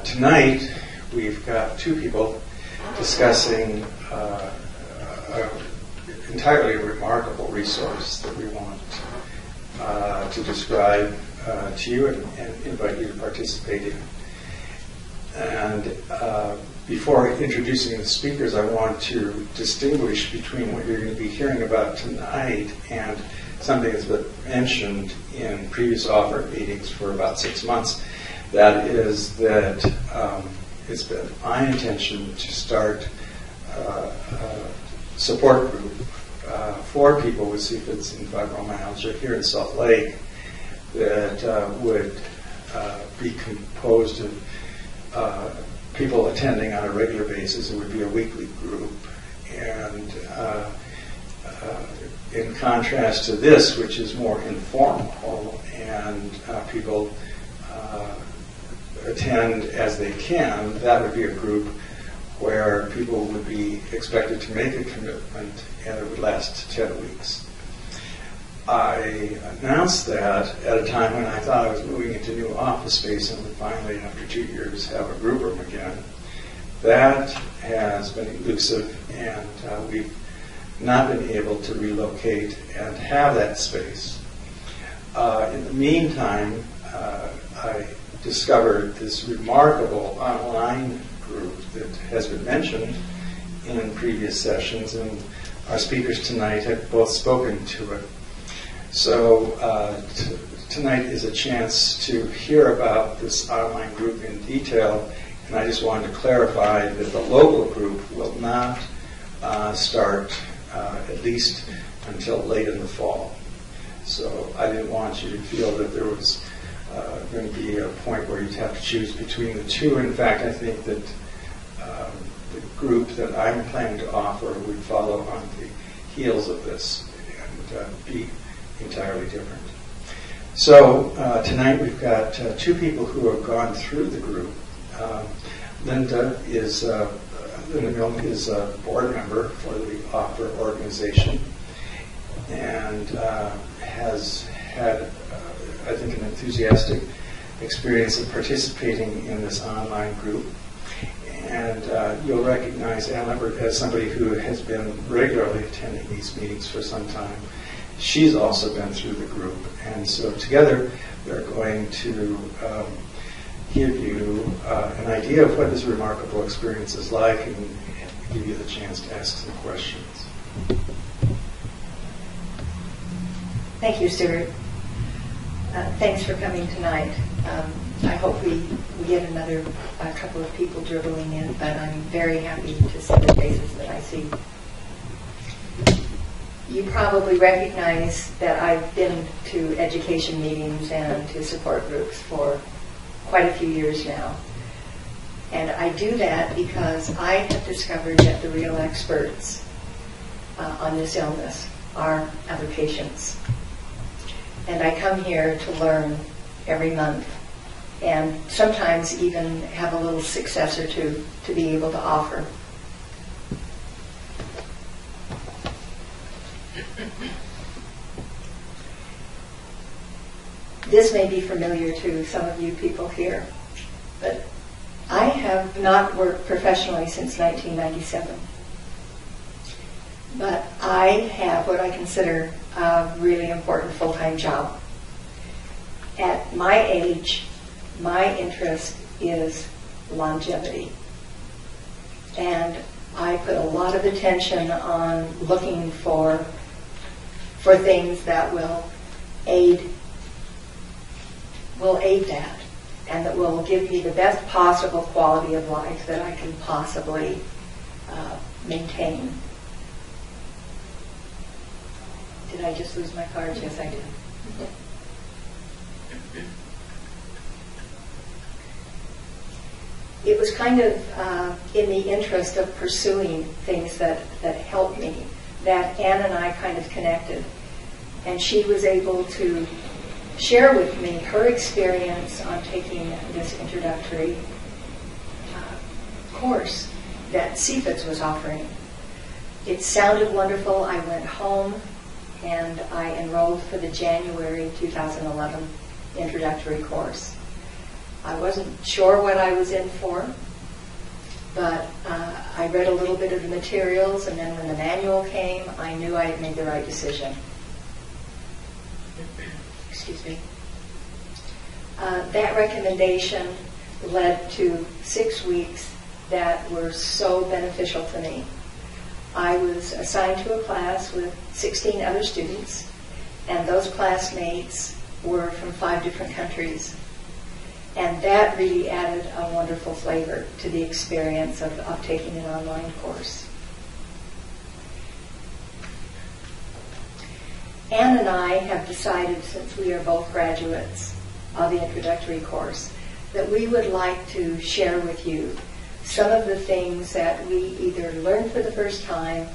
Tonight, we've got two people discussing an entirely remarkable resource that we want to describe to you and invite you to participate in. And before introducing the speakers, I want to distinguish between what you're going to be hearing about tonight and something that's been mentioned in previous offer meetings for about 6 months. That is that it's been my intention to start a support group for people with CFIDs and fibromyalgia here in Salt Lake that would be composed of people attending on a regular basis. It would be a weekly group. And in contrast to this, which is more informal and people attend as they can, that would be a group where people would be expected to make a commitment and it would last 10 weeks. I announced that at a time when I thought I was moving into new office space and would finally, after 2 years, have a group room again. That has been elusive, and we've not been able to relocate and have that space. In the meantime, I discovered this remarkable online group that has been mentioned in previous sessions, and our speakers tonight have both spoken to it. So tonight is a chance to hear about this online group in detail, and I just wanted to clarify that the local group will not start at least until late in the fall. So I didn't want you to feel that there was going to be a point where you'd have to choose between the two. In fact, I think that the group that I'm planning to offer would follow on the heels of this and be entirely different. So tonight we've got two people who have gone through the group. Linda Milne is a board member for the Offer organization and has had, I think, an enthusiastic experience of participating in this online group. And you'll recognize Ann Lambert as somebody who has been regularly attending these meetings for some time. She's also been through the group, and so together they're going to give you an idea of what this remarkable experience is like and give you the chance to ask some questions. Thank you, Stuart. Thanks for coming tonight. I hope we get another couple of people dribbling in, but I'm very happy to see the faces that I see. You probably recognize that I've been to education meetings and to support groups for quite a few years now. And I do that because I have discovered that the real experts on this illness are other patients. And I come here to learn every month and sometimes even have a little success or two to be able to offer. This may be familiar to some of you people here, but I have not worked professionally since 1997. But I have what I consider a really important full-time job. At my age, my interest is longevity. And I put a lot of attention on looking for things that will aid that, and that will give me the best possible quality of life that I can possibly maintain. Did I just lose my cards? Yes, I did. It was kind of in the interest of pursuing things that helped me that Ann and I kind of connected. And she was able to share with me her experience on taking this introductory course that CFIDS was offering. It sounded wonderful. I went home and I enrolled for the January 2011 introductory course. I wasn't sure what I was in for, but I read a little bit of the materials, and then when the manual came, I knew I had made the right decision. Excuse me. That recommendation led to 6 weeks that were so beneficial to me. I was assigned to a class with 16 other students, and those classmates were from 5 different countries. And that really added a wonderful flavor to the experience of taking an online course. Anne and I have decided, since we are both graduates of the introductory course, that we would like to share with you some of the things that we either learned for the first time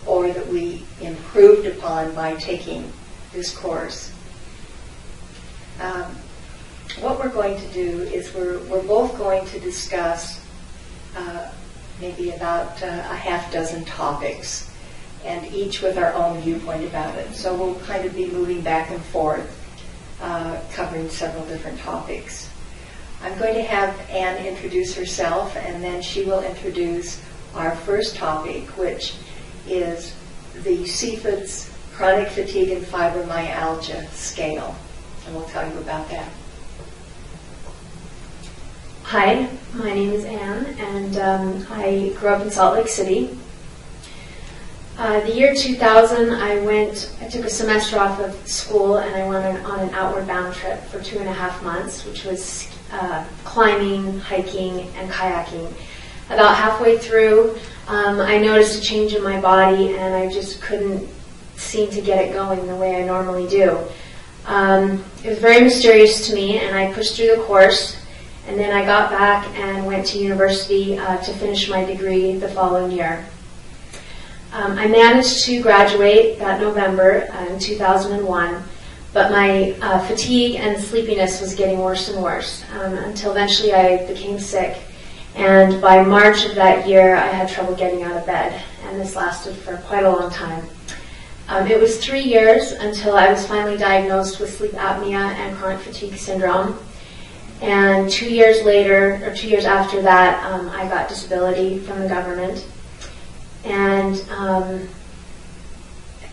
or that we improved upon by taking this course. What we're going to do is we're both going to discuss maybe about a half dozen topics, and each with our own viewpoint about it. So we'll kind of be moving back and forth, covering several different topics. I'm going to have Anne introduce herself, and then she will introduce our first topic, which is the CFIDS Chronic Fatigue and Fibromyalgia Scale, and we'll tell you about that. Hi, my name is Anne, and I grew up in Salt Lake City. The year 2000, I took a semester off of school, and I went on an outward bound trip for 2.5 months, which was climbing, hiking, and kayaking. About halfway through, I noticed a change in my body, and I just couldn't seem to get it going the way I normally do. It was very mysterious to me, and I pushed through the course. And then I got back and went to university to finish my degree the following year. I managed to graduate that November in 2001, but my fatigue and sleepiness was getting worse and worse until eventually I became sick. And by March of that year, I had trouble getting out of bed, and this lasted for quite a long time. It was 3 years until I was finally diagnosed with sleep apnea and chronic fatigue syndrome. And 2 years later, or 2 years after that, I got disability from the government. And I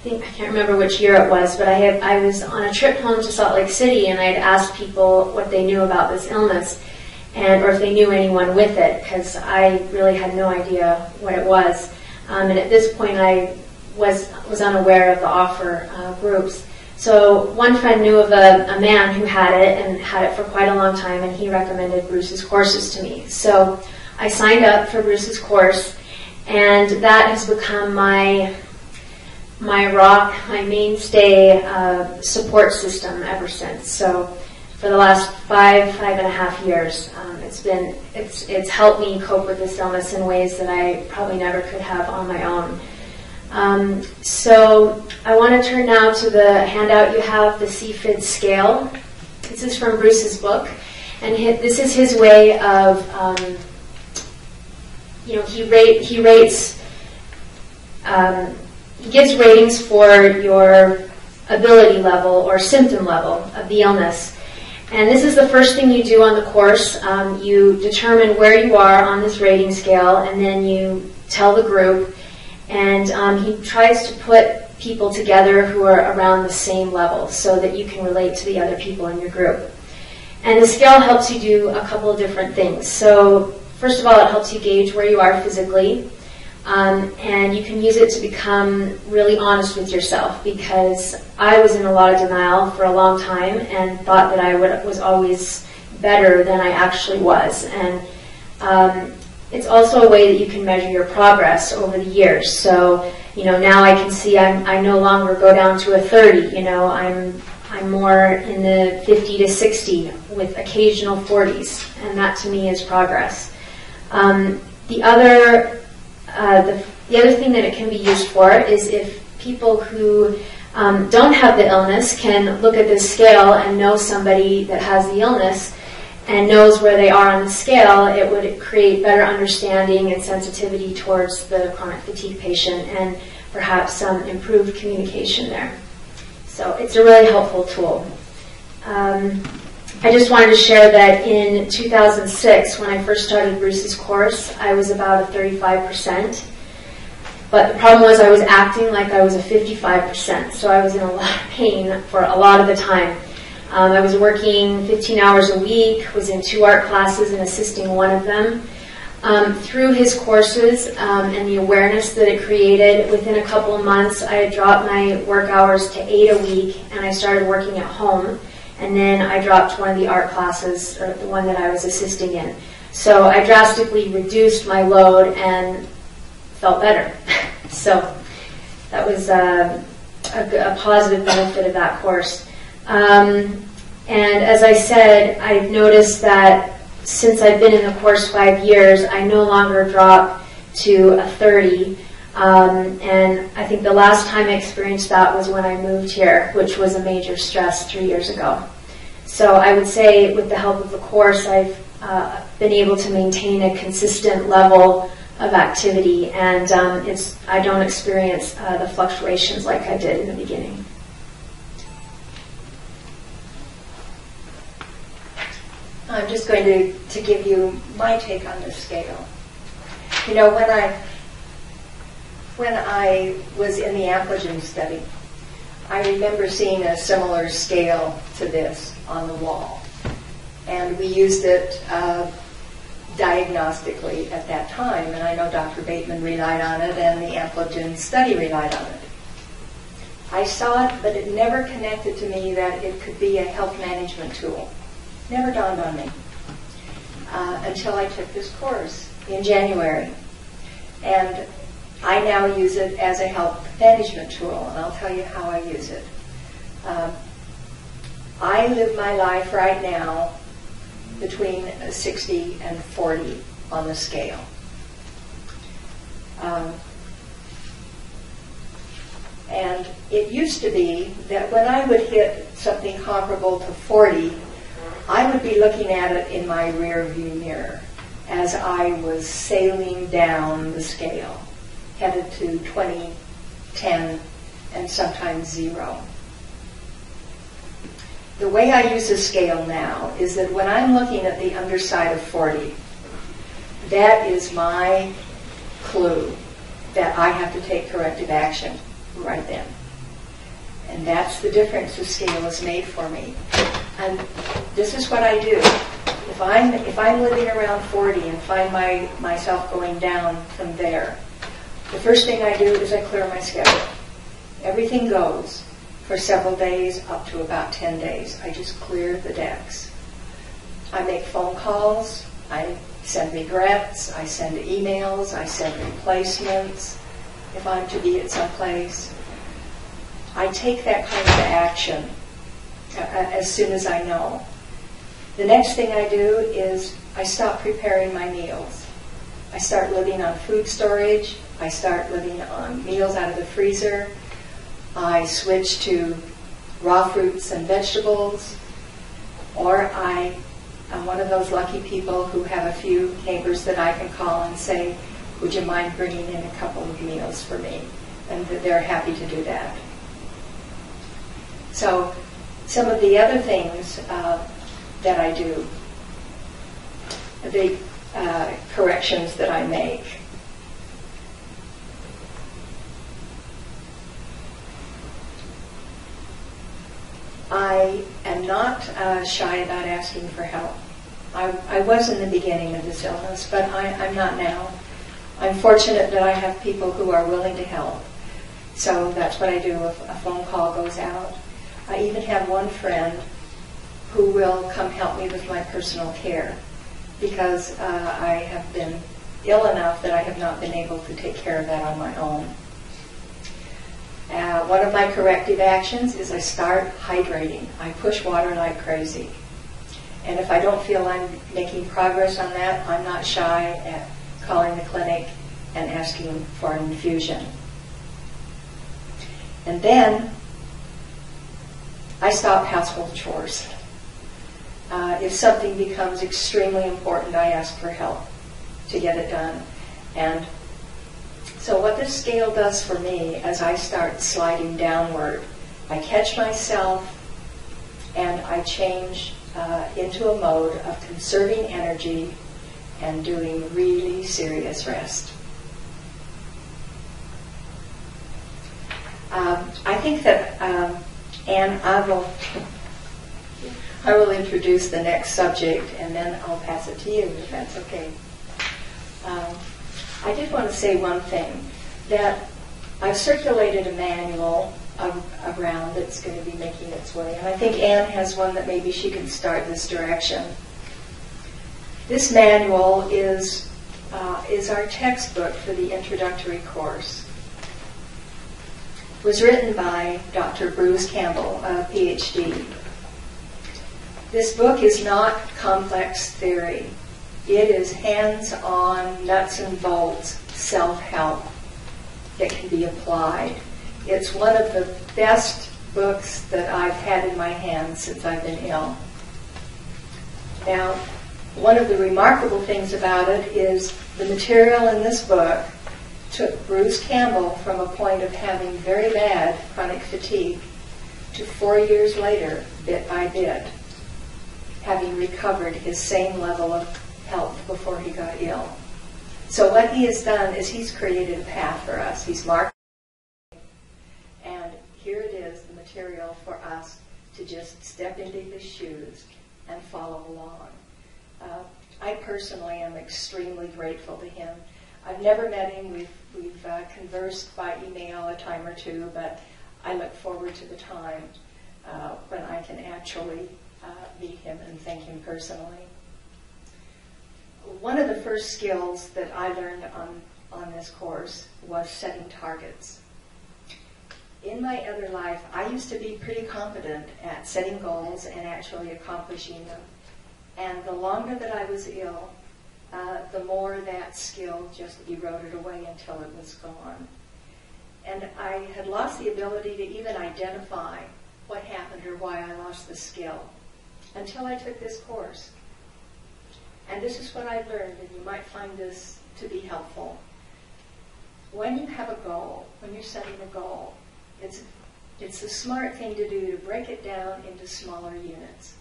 can't remember which year it was, but I was on a trip home to Salt Lake City, and I'd asked people what they knew about this illness, or if they knew anyone with it, because I really had no idea what it was. And at this point, I was unaware of the offer groups. So one friend knew of a man who had it and had it for quite a long time, and he recommended Bruce's courses to me. So I signed up for Bruce's course, and that has become my rock, my mainstay support system ever since. So for the last 5.5 years, it's helped me cope with this illness in ways that I probably never could have on my own. So I want to turn now to the handout you have, the CFID scale. This is from Bruce's book, and this is his way of, he gives ratings for your ability level or symptom level of the illness. And this is the first thing you do on the course. You determine where you are on this rating scale, and then you tell the group. And he tries to put people together who are around the same level so that you can relate to the other people in your group. And the scale helps you do a couple of different things. So first of all, it helps you gauge where you are physically. And you can use it to become really honest with yourself, because I was in a lot of denial for a long time and thought that I was always better than I actually was. And it's also a way that you can measure your progress over the years. So, now I can see I no longer go down to a 30. I'm more in the 50 to 60 with occasional 40s, and that to me is progress. The other thing that it can be used for is if people who don't have the illness can look at this scale and know somebody that has the illness and knows where they are on the scale, it would create better understanding and sensitivity towards the chronic fatigue patient and perhaps some improved communication there. So it's a really helpful tool. I just wanted to share that in 2006, when I first started Bruce's course, I was about a 35%. But the problem was I was acting like I was a 55%, so I was in a lot of pain for a lot of the time. I was working 15 hours a week, was in 2 art classes and assisting one of them. Through his courses and the awareness that it created, within a couple of months I had dropped my work hours to 8 a week, and I started working at home. And then I dropped one of the art classes, or the one that I was assisting in. So I drastically reduced my load and felt better. So that was a positive benefit of that course. And as I said, I've noticed that since I've been in the course 5 years, I no longer drop to a 30. And I think the last time I experienced that was when I moved here, which was a major stress 3 years ago. So I would say with the help of the course, I've been able to maintain a consistent level of activity, and I don't experience the fluctuations like I did in the beginning. I'm just going to give you my take on this scale. You know, when I was in the Ampleton study, I remember seeing a similar scale to this on the wall. And we used it diagnostically at that time, and I know Dr. Bateman relied on it and the Ampleton study relied on it. I saw it, but it never connected to me that it could be a health management tool. Never dawned on me until I took this course in January. And I now use it as a health management tool, and I'll tell you how I use it. I live my life right now between 60 and 40 on the scale. And it used to be that when I would hit something comparable to 40, I would be looking at it in my rear view mirror as I was sailing down the scale, headed to 20, 10, and sometimes 0. The way I use the scale now is that when I'm looking at the underside of 40, that is my clue that I have to take corrective action right then. And that's the difference the scale has made for me. And this is what I do. If I'm living around 40 and find myself going down from there, the first thing I do is I clear my schedule. Everything goes for several days, up to about 10 days. I just clear the decks. I make phone calls. I send regrets. I send emails. I send replacements if I'm to be at some place. I take that kind of action as soon as I know. The next thing I do is I stop preparing my meals. I start living on food storage. I start living on meals out of the freezer. I switch to raw fruits and vegetables. Or I'm one of those lucky people who have a few neighbors that I can call and say, would you mind bringing in a couple of meals for me? And they're happy to do that. So some of the other things that I do, the corrections that I make. I am not shy about asking for help. I was in the beginning of this illness, but I'm not now. I'm fortunate that I have people who are willing to help. So that's what I do if a phone call goes out. I even have one friend who will come help me with my personal care because I have been ill enough that I have not been able to take care of that on my own. One of my corrective actions is I start hydrating. I push water like crazy. And if I don't feel I'm making progress on that, I'm not shy at calling the clinic and asking for an infusion. And then I stop household chores. If something becomes extremely important, I ask for help to get it done. And so what this scale does for me as I start sliding downward, I catch myself and I change into a mode of conserving energy and doing really serious rest. I think that, Anne, I will introduce the next subject and then I'll pass it to you, if that's okay. I did want to say one thing, that I've circulated a manual around that's going to be making its way, and I think Anne has one that maybe she can start this direction. This manual is our textbook for the introductory course. It was written by Dr. Bruce Campbell, a PhD. This book is not complex theory. It is hands-on, nuts and bolts, self-help that can be applied. It's one of the best books that I've had in my hands since I've been ill. Now, one of the remarkable things about it is the material in this book took Bruce Campbell from a point of having very bad chronic fatigue to 4 years later, bit by bit, having recovered his same level of health before he got ill. So what he has done is he's created a path for us. He's marked, and here it is, the material for us to just step into his shoes and follow along. I personally am extremely grateful to him. I've never met him. We've conversed by email a time or two, but I look forward to the time when I can actually meet him and thank him personally. One of the first skills that I learned on this course was setting targets. In my other life, I used to be pretty competent at setting goals and actually accomplishing them. And the longer that I was ill, the more that skill just eroded away until it was gone. And I had lost the ability to even identify what happened or why I lost the skill until I took this course. And this is what I learned, and you might find this to be helpful. When you have a goal, when you're setting a goal, it's a smart thing to do to break it down into smaller units,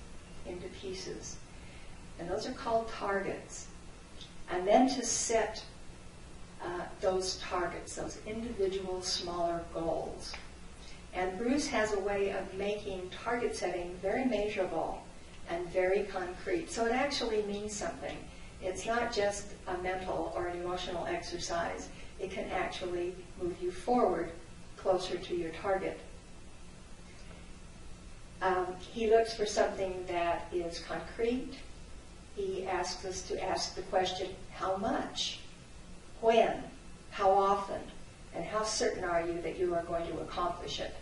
into pieces. And those are called targets. And then to set those targets, those individual smaller goals. And Bruce has a way of making target setting very measurable and very concrete. So it actually means something. It's not just a mental or an emotional exercise. It can actually move you forward closer to your target. He looks for something that is concrete. He asks us to ask the question, how much, when, how often, and how certain are you that you are going to accomplish it?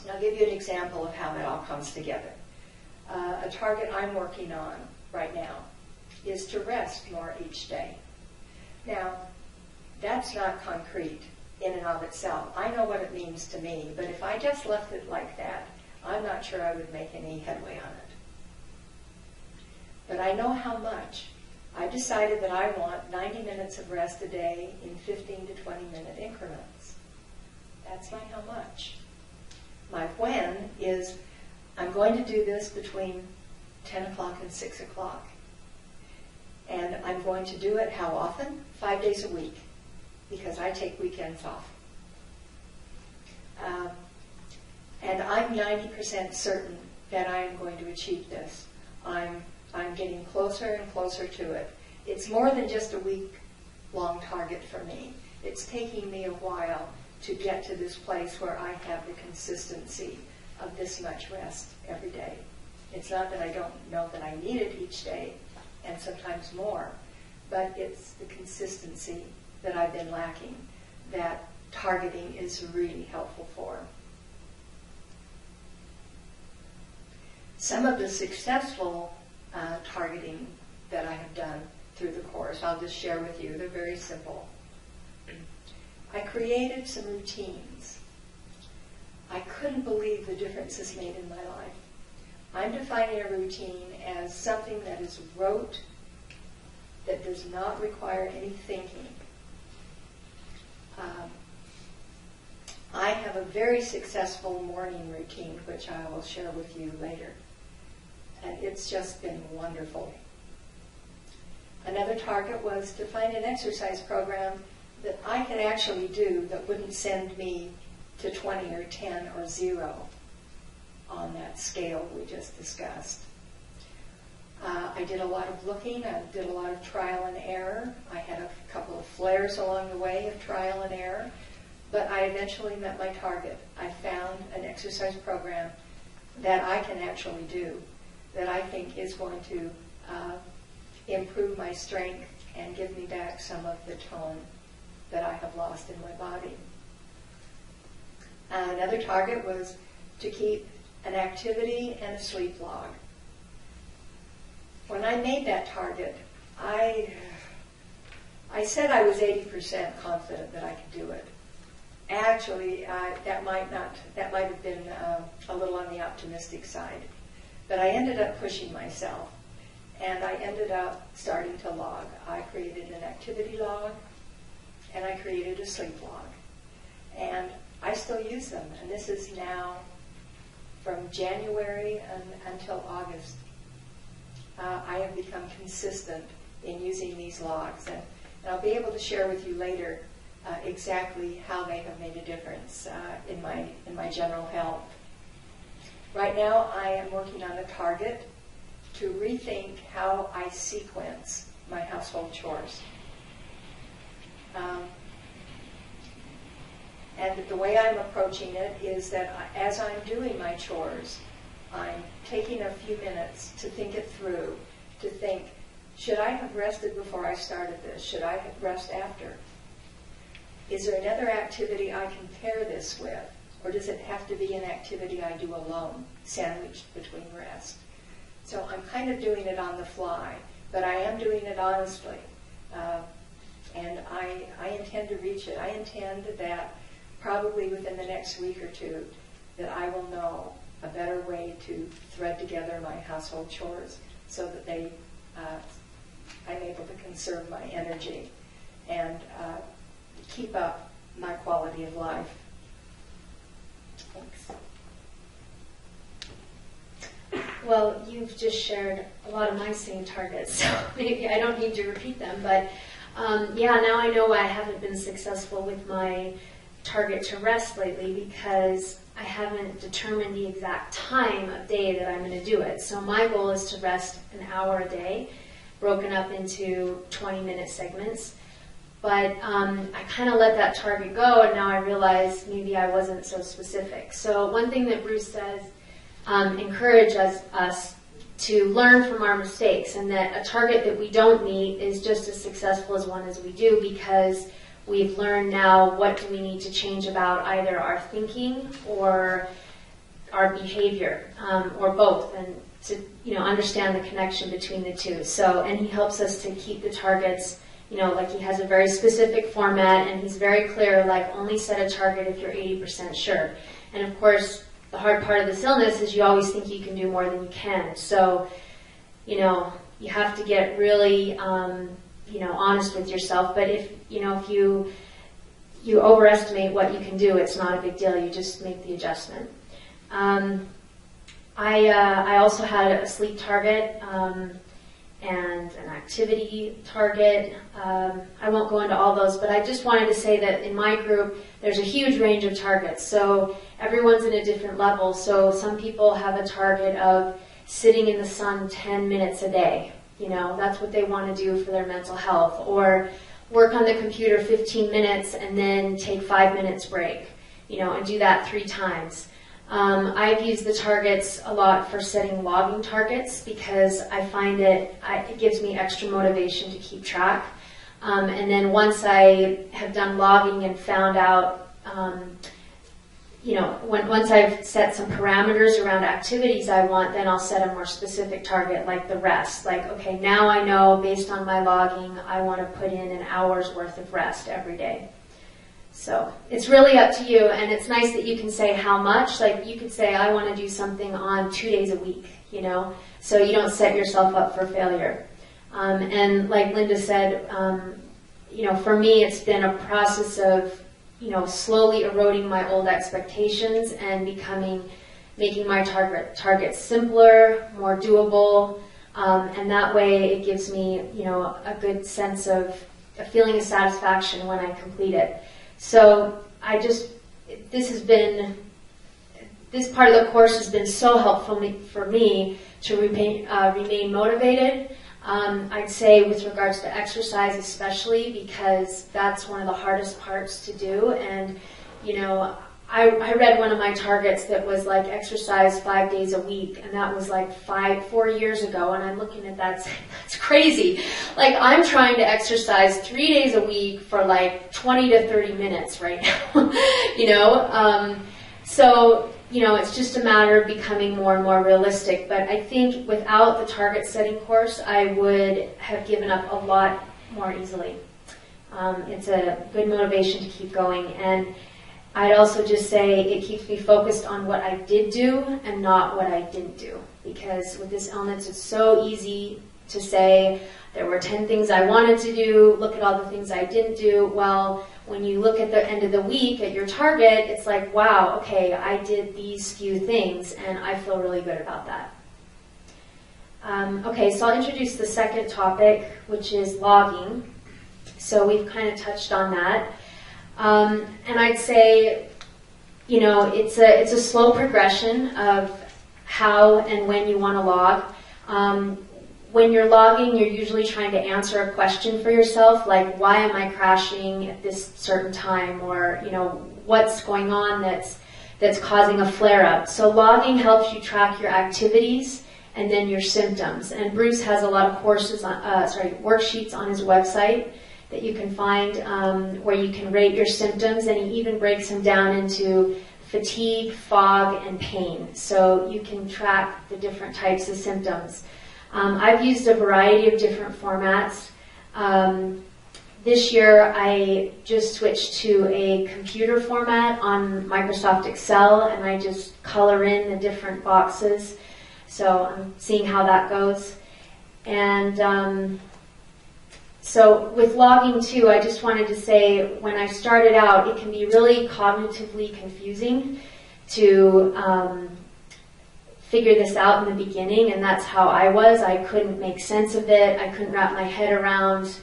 And I'll give you an example of how that all comes together. A target I'm working on right now is to rest more each day. Now, that's not concrete in and of itself. I know what it means to me, but if I just left it like that, I'm not sure I would make any headway on it. But I know how much. I decided that I want 90 minutes of rest a day in 15 to 20-minute increments. That's my how much. My when is I'm going to do this between 10 o'clock and 6 o'clock. And I'm going to do it how often? 5 days a week, because I take weekends off. And I'm 90% certain that I am going to achieve this. I'm getting closer and closer to it. It's more than just a week-long target for me. It's taking me a while to get to this place where I have the consistency of this much rest every day. It's not that I don't know that I need it each day, and sometimes more, but it's the consistency that I've been lacking that targeting is really helpful for. Some of the successful targeting that I have done through the course, I'll just share with you. They're very simple. I created some routines. I couldn't believe the difference this made in my life. I'm defining a routine as something that is rote, that does not require any thinking. I have a very successful morning routine, which I will share with you later. and it's just been wonderful. Another target was to find an exercise program that I could actually do that wouldn't send me to 20 or 10 or 0 on that scale we just discussed. I did a lot of looking, I did a lot of trial and error. I had a couple of flares along the way of trial and error, but I eventually met my target. I found an exercise program that I can actually do, that I think is going to improve my strength and give me back some of the tone that I have lost in my body. Another target was to keep an activity and a sleep log. When I made that target, I said I was 80% confident that I could do it. Actually, that might have been a little on the optimistic side, but I ended up pushing myself, and I ended up starting to log. I created an activity log, and I created a sleep log, and I still use them. And this is now from January until August. I have become consistent in using these logs, and I'll be able to share with you later exactly how they have made a difference in my general health. Right now, I am working on a target to rethink how I sequence my household chores. And the way I'm approaching it is that as I'm doing my chores, I'm taking a few minutes to think it through, to think, should I have rested before I started this? Should I have rest after? Is there another activity I can pair this with? Or does it have to be an activity I do alone, sandwiched between rest? So I'm kind of doing it on the fly, but I am doing it honestly. And I intend to reach it. I intend that probably within the next week or two that I will know a better way to thread together my household chores so that I'm able to conserve my energy and keep up my quality of life. Thanks. Well, you've just shared a lot of my same targets, so maybe I don't need to repeat them. But now I know I haven't been successful with my target to rest lately because I haven't determined the exact time of day that I'm going to do it. So my goal is to rest an hour a day, broken up into 20-minute segments. But I kind of let that target go, and now I realize maybe I wasn't so specific. So one thing that Bruce says encourages us to learn from our mistakes, and that a target that we don't meet is just as successful as one as we do, because we've learned now what do we need to change about either our thinking or our behavior, or both, and to understand the connection between the two. So, and he helps us to keep the targets. Like he has a very specific format, and he's very clear, like only set a target if you're 80% sure. And of course, the hard part of this illness is you always think you can do more than you can. So, you have to get really, honest with yourself. But if you overestimate what you can do, it's not a big deal. You just make the adjustment. I also had a sleep target. And an activity target. I won't go into all those, but I just wanted to say that in my group, there's a huge range of targets. So everyone's in a different level. So some people have a target of sitting in the sun 10 minutes a day. That's what they want to do for their mental health. Or work on the computer 15 minutes and then take 5 minutes break, and do that 3 times. I've used the targets a lot for setting logging targets because I find it gives me extra motivation to keep track. And then once I have done logging and found out, once I've set some parameters around activities I want, then I'll set a more specific target like the rest. Like, okay, now I know based on my logging, I want to put in an hour's worth of rest every day. So it's really up to you, and it's nice that you can say how much. Like you could say, I want to do something on 2 days a week, so you don't set yourself up for failure. And like Linda said, for me it's been a process of, slowly eroding my old expectations and becoming making my targets simpler, more doable, and that way it gives me, a good sense of a feeling of satisfaction when I complete it. So this part of the course has been so helpful for me to remain motivated. I'd say with regards to exercise especially, because that's one of the hardest parts to do. And, I read one of my targets that was like exercise 5 days a week, and that was like 4 years ago, and I'm looking at that saying, that's crazy. Like, I'm trying to exercise 3 days a week for like 20 to 30 minutes right now, So, it's just a matter of becoming more and more realistic. But I think without the target setting course, I would have given up a lot more easily. It's a good motivation to keep going. And I'd also just say it keeps me focused on what I did do and not what I didn't do. Because with this illness, it's so easy to say, there were 10 things I wanted to do, look at all the things I didn't do. Well, when you look at the end of the week at your target, it's like, wow, okay, I did these few things, and I feel really good about that. Okay, so I'll introduce the second topic, which is logging. So we've kind of touched on that. And I'd say, it's a slow progression of how and when you want to log. When you're logging, you're usually trying to answer a question for yourself, like, why am I crashing at this certain time? Or, what's going on that's causing a flare-up? So logging helps you track your activities and then your symptoms. And Bruce has a lot of worksheets on his website that you can find where you can rate your symptoms, and he even breaks them down into fatigue, fog, and pain. So you can track the different types of symptoms. I've used a variety of different formats. This year I just switched to a computer format on Microsoft Excel, and I just color in the different boxes. So I'm seeing how that goes. And so with logging too, I just wanted to say, when I started out, it can be really cognitively confusing to figure this out in the beginning, and that's how I was. I couldn't make sense of it. I couldn't wrap my head around,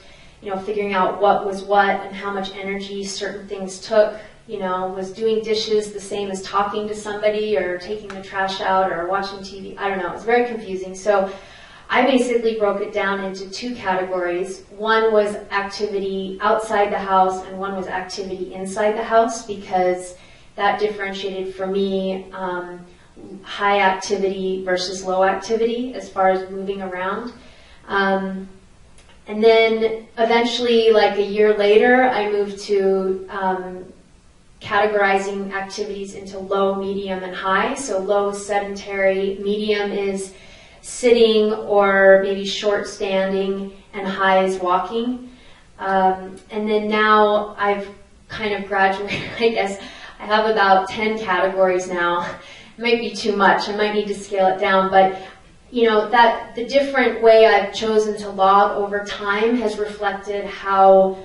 figuring out what was what and how much energy certain things took. Was doing dishes the same as talking to somebody or taking the trash out or watching TV? I don't know. It was very confusing. So I basically broke it down into two categories. One was activity outside the house, and one was activity inside the house, because that differentiated for me high activity versus low activity as far as moving around. And then eventually, like a year later, I moved to categorizing activities into low, medium, and high. So low is sedentary, medium is sitting or maybe short standing, and high is walking. And then now I've kind of graduated, I guess. I have about 10 categories now. It might be too much. I might need to scale it down, but that the different way I've chosen to log over time has reflected how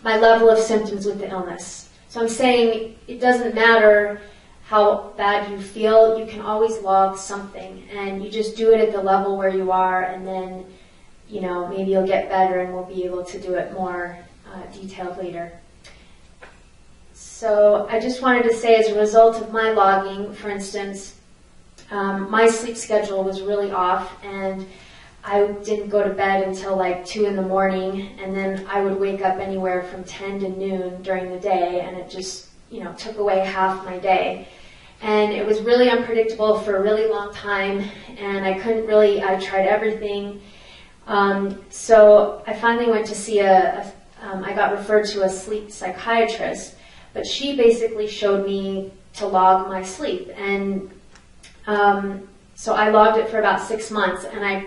my level of symptoms with the illness. So I'm saying it doesn't matter how bad you feel, you can always log something, and you just do it at the level where you are, and then maybe you'll get better and we'll be able to do it more detailed later. So I just wanted to say, as a result of my logging, for instance, my sleep schedule was really off, and I didn't go to bed until like 2 in the morning, and then I would wake up anywhere from 10 to noon during the day, and it just took away half my day. And it was really unpredictable for a really long time, and I tried everything. So I finally went to see I got referred to a sleep psychiatrist, but she basically showed me to log my sleep. And so I logged it for about 6 months, and I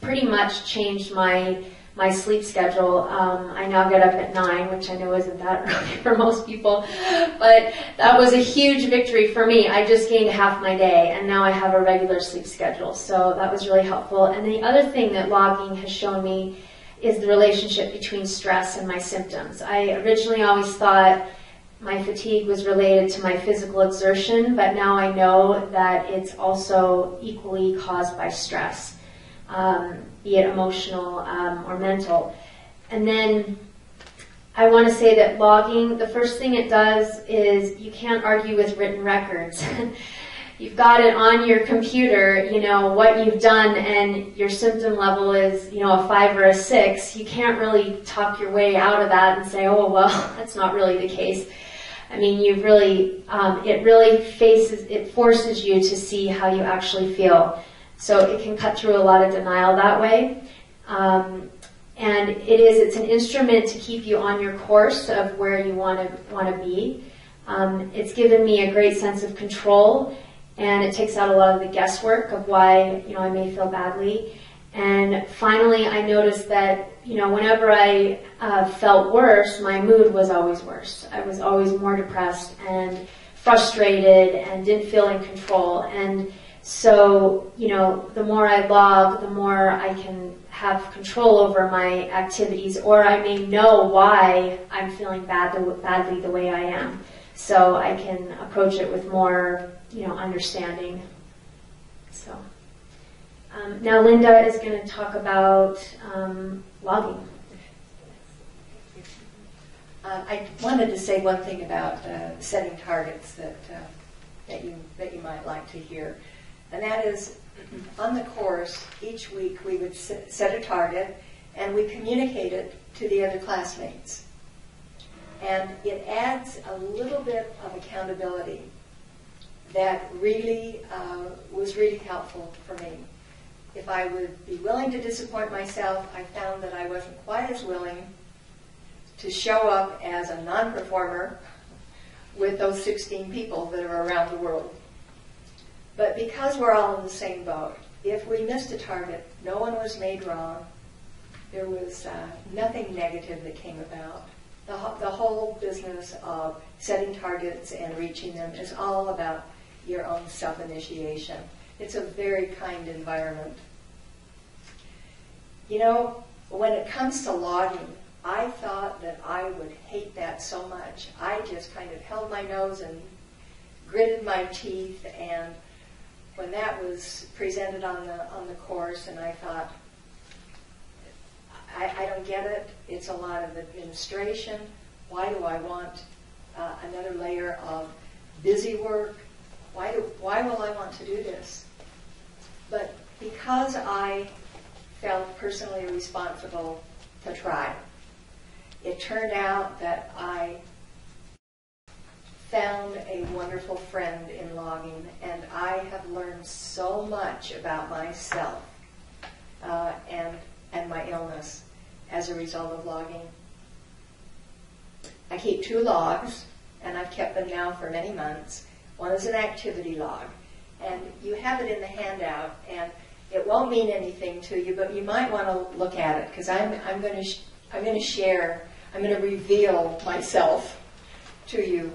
pretty much changed my sleep schedule. I now get up at 9, which I know isn't that early for most people, but that was a huge victory for me. I just gained half my day, and now I have a regular sleep schedule, so that was really helpful. And the other thing that logging has shown me is the relationship between stress and my symptoms. I originally always thought my fatigue was related to my physical exertion, but now I know that it's also equally caused by stress, be it emotional or mental. And then I want to say that logging, the first thing it does is you can't argue with written records. You've got it on your computer, you know, what you've done, and your symptom level is, you know, a 5 or a 6. You can't really talk your way out of that and say, oh, well, that's not really the case. I mean, you've really, it forces you to see how you actually feel. So it can cut through a lot of denial that way. And it's an instrument to keep you on your course of where you want to be. It's given me a great sense of control, and it takes out a lot of the guesswork of why, you know, I may feel badly. And finally, I noticed that, you know, whenever I felt worse, my mood was always worse. I was always more depressed and frustrated and didn't feel in control. And so, you know, the more I log, the more I can have control over my activities, or I may know why I'm feeling badly the way I am. So I can approach it with more, you know, understanding. So now Linda is going to talk about logging. I wanted to say one thing about setting targets that you might like to hear, and that is, on the course, each week we would set a target and we communicate it to the other classmates. And it adds a little bit of accountability that really was really helpful for me. If I would be willing to disappoint myself, I found that I wasn't quite as willing to show up as a non-performer with those 16 people that are around the world. But because we're all in the same boat, if we missed a target, no one was made wrong. There was nothing negative that came about. The whole business of setting targets and reaching them is all about your own self-initiation. It's a very kind environment. You know, when it comes to logging, I thought that I would hate that so much. I just kind of held my nose and gritted my teeth, and when that was presented on the course, and I thought, I don't get it. It's a lot of administration. Why do I want another layer of busy work? Why will I want to do this? But because I felt personally responsible to try, it turned out that I found a wonderful friend in logging, and I have learned so much about myself and my illness as a result of logging. I keep 2 logs, and I've kept them now for many months. One is an activity log, and you have it in the handout, and it won't mean anything to you, but you might want to look at it, because I'm going to share, I'm going to reveal myself to you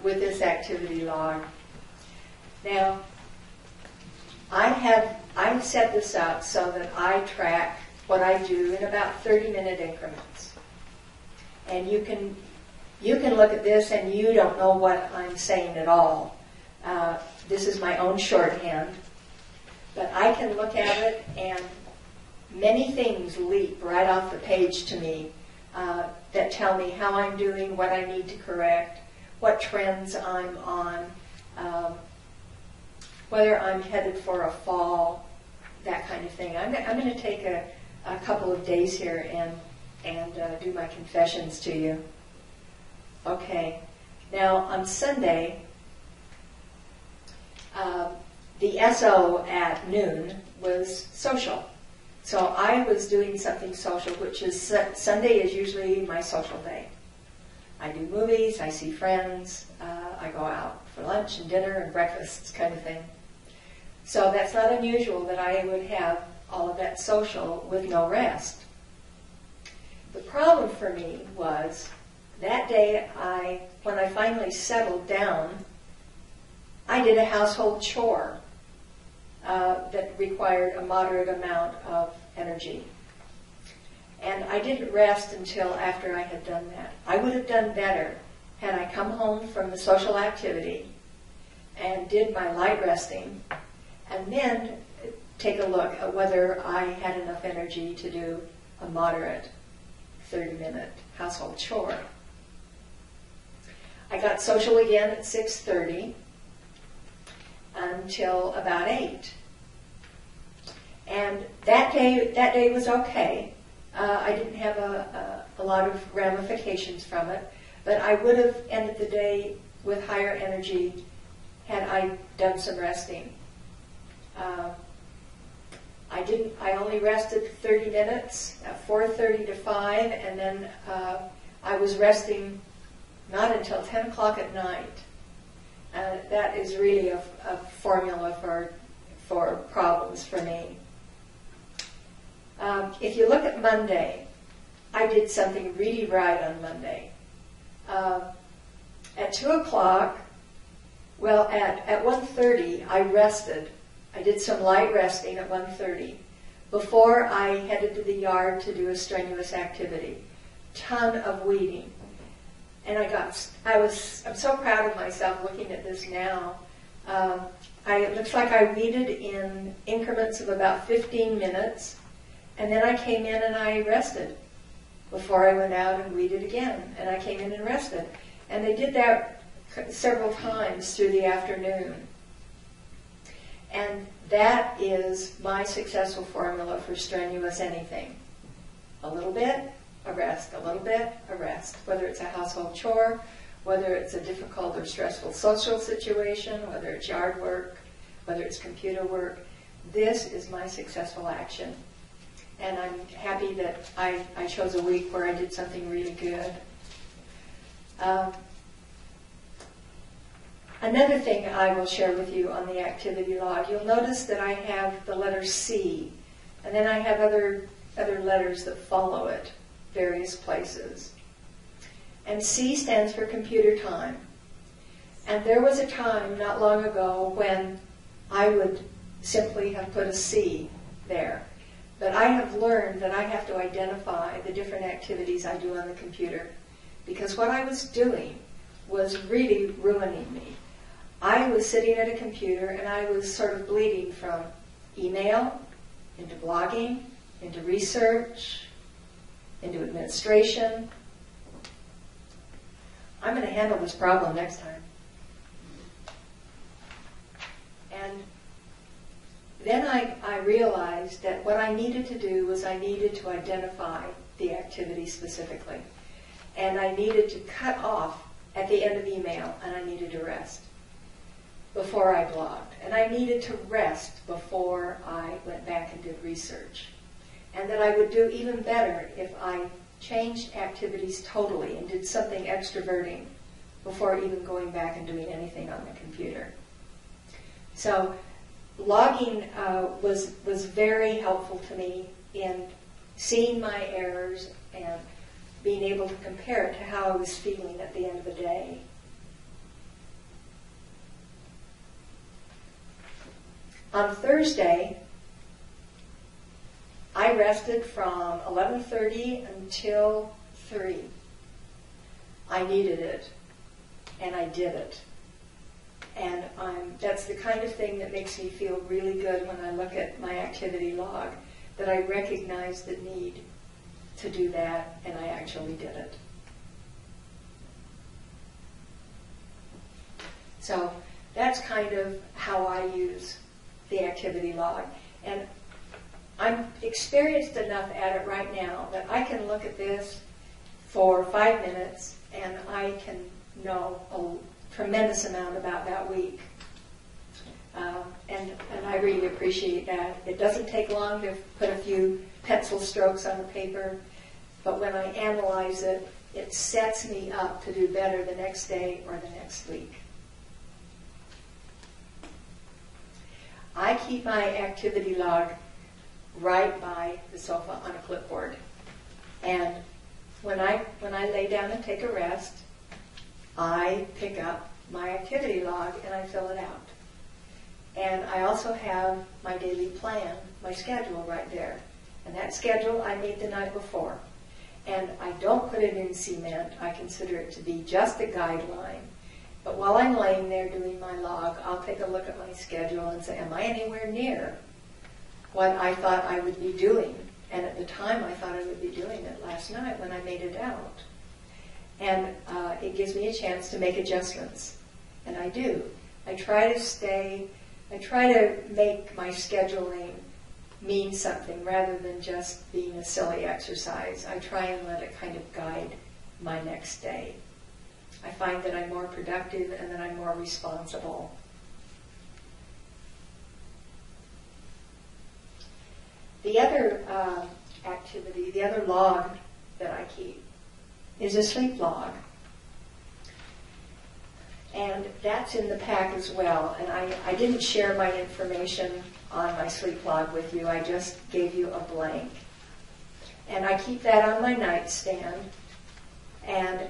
with this activity log. Now, I've set this up so that I track what I do in about 30-minute increments. And you can look at this and you don't know what I'm saying at all. This is my own shorthand. But I can look at it and many things leap right off the page to me that tell me how I'm doing, what I need to correct, what trends I'm on, whether I'm headed for a fall, that kind of thing. I'm going to take a couple of days here and do my confessions to you. Okay. Now, on Sunday, the SO at noon was social. So I was doing something social, which is Sunday is usually my social day. I do movies, I see friends, I go out for lunch and dinner and breakfasts kind of thing. So that's not unusual that I would have all of that social with no rest. The problem for me was that day when I finally settled down, I did a household chore that required a moderate amount of energy. And I didn't rest until after I had done that. I would have done better had I come home from the social activity and did my light resting, and then take a look at whether I had enough energy to do a moderate 30-minute household chore. I got social again at 6:30 until about 8. And that day was okay. I didn't have a lot of ramifications from it, but I would have ended the day with higher energy had I done some resting. I only rested 30 minutes, 4:30 to 5, and then I was resting not until 10 o'clock at night. That is really a formula for problems for me. If you look at Monday, I did something really right on Monday. At 2 o'clock, well, at 1:30, I rested. I did some light resting at 1:30 before I headed to the yard to do a strenuous activity. Ton of weeding. And I'm so proud of myself looking at this now. It looks like I weeded in increments of about 15 minutes, and then I came in and I rested before I went out and weeded again, and I came in and rested. And they did that several times through the afternoon. And that is my successful formula for strenuous anything. A little bit, a rest, a little bit, a rest. Whether it's a household chore, whether it's a difficult or stressful social situation, whether it's yard work, whether it's computer work, this is my successful action. And I'm happy that I chose a week where I did something really good. Another thing I will share with you on the activity log, you'll notice that I have the letter C, and then I have other letters that follow it, various places. And C stands for computer time. And there was a time not long ago when I would simply have put a C there. But I have learned that I have to identify the different activities I do on the computer, because what I was doing was really ruining me. I was sitting at a computer and I was sort of bleeding from email into blogging, into research, into administration. I'm going to handle this problem next time. And then I realized that what I needed to do was I needed to identify the activity specifically. And I needed to cut off at the end of email, and I needed to rest before I blogged. And I needed to rest before I went back and did research. And that I would do even better if I changed activities totally and did something extroverting before even going back and doing anything on the computer. So logging was very helpful to me in seeing my errors and being able to compare it to how I was feeling at the end of the day. On Thursday, I rested from 11:30 until 3. I needed it, and I did it. And that's the kind of thing that makes me feel really good when I look at my activity log, that I recognize the need to do that, and I actually did it. So that's kind of how I use the activity log. And I'm experienced enough at it right now that I can look at this for 5 minutes and I can know a tremendous amount about that week. And I really appreciate that. It doesn't take long to put a few pencil strokes on the paper, but when I analyze it, it sets me up to do better the next day or the next week. I keep my activity log right by the sofa on a clipboard. And when I lay down and take a rest, I pick up my activity log and I fill it out. And I also have my daily plan, my schedule right there. And that schedule I made the night before. And I don't put it in cement. I consider it to be just a guideline. But while I'm laying there doing my log, I'll take a look at my schedule and say, am I anywhere near what I thought I would be doing? And at the time, I thought I would be doing it last night when I made it out. And it gives me a chance to make adjustments. And I do. I try to make my scheduling mean something rather than just being a silly exercise. I try and let it kind of guide my next day. I find that I'm more productive and that I'm more responsible. The other activity, the other log that I keep is a sleep log. And that's in the pack as well. And I didn't share my information on my sleep log with you. I just gave you a blank. And I keep that on my nightstand. And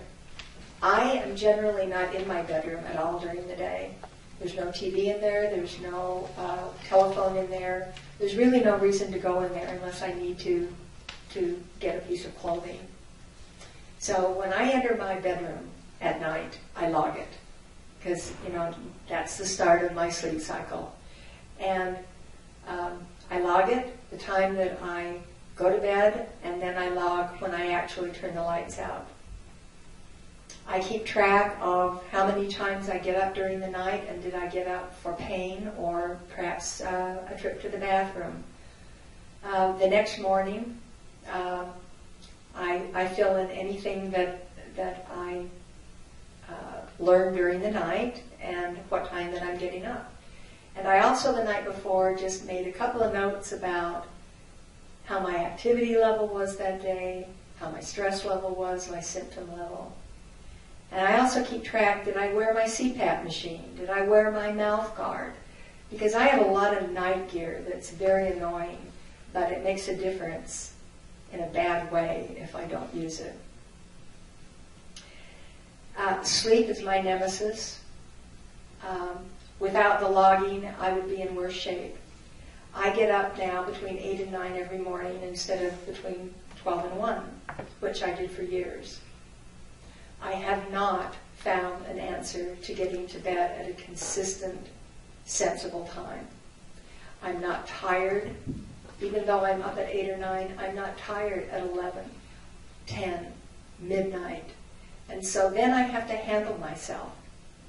I am generally not in my bedroom at all during the day. There's no TV in there. There's no telephone in there. There's really no reason to go in there unless I need to get a piece of clothing. So when I enter my bedroom at night, I log it. Because, that's the start of my sleep cycle. And I log it the time that I go to bed, and then I log when I actually turn the lights out. I keep track of how many times I get up during the night, and did I get up for pain or perhaps a trip to the bathroom. The next morning, I fill in anything that I learned during the night and what time that I'm getting up. And I also, the night before, just made a couple of notes about how my activity level was that day, how my stress level was, my symptom level. And I also keep track, did I wear my CPAP machine? Did I wear my mouth guard? Because I have a lot of night gear that's very annoying, but it makes a difference in a bad way if I don't use it. Sleep is my nemesis. Without the logging, I would be in worse shape. I get up now between 8 and 9 every morning instead of between 12 and 1, which I did for years. I have not found an answer to getting to bed at a consistent, sensible time. I'm not tired, even though I'm up at 8 or 9, I'm not tired at 11, 10, midnight. And so then I have to handle myself.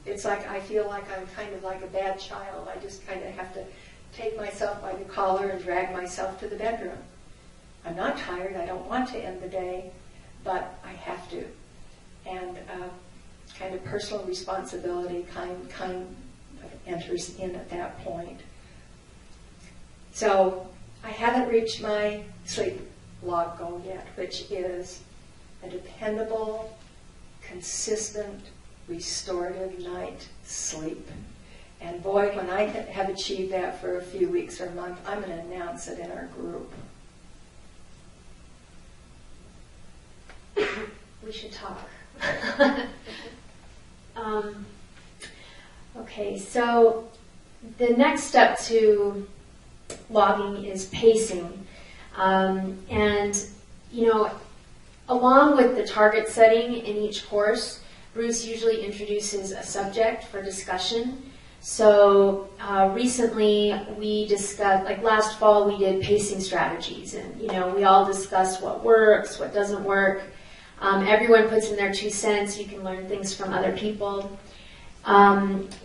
It's like I feel like I'm kind of like a bad child. I just kind of have to take myself by the collar and drag myself to the bedroom. I'm not tired. I don't want to end the day, but I have to. And kind of personal responsibility kind of enters in at that point. So I haven't reached my sleep log goal yet, which is a dependable, consistent, restorative night sleep. And boy, when I have achieved that for a few weeks or a month, I'm going to announce it in our group. We should talk. Okay, so the next step to logging is pacing. And, along with the target setting in each course, Bruce usually introduces a subject for discussion. So recently we discussed, like last fall we did pacing strategies, and we all discussed what works, what doesn't work. Everyone puts in their 2 cents. You can learn things from other people.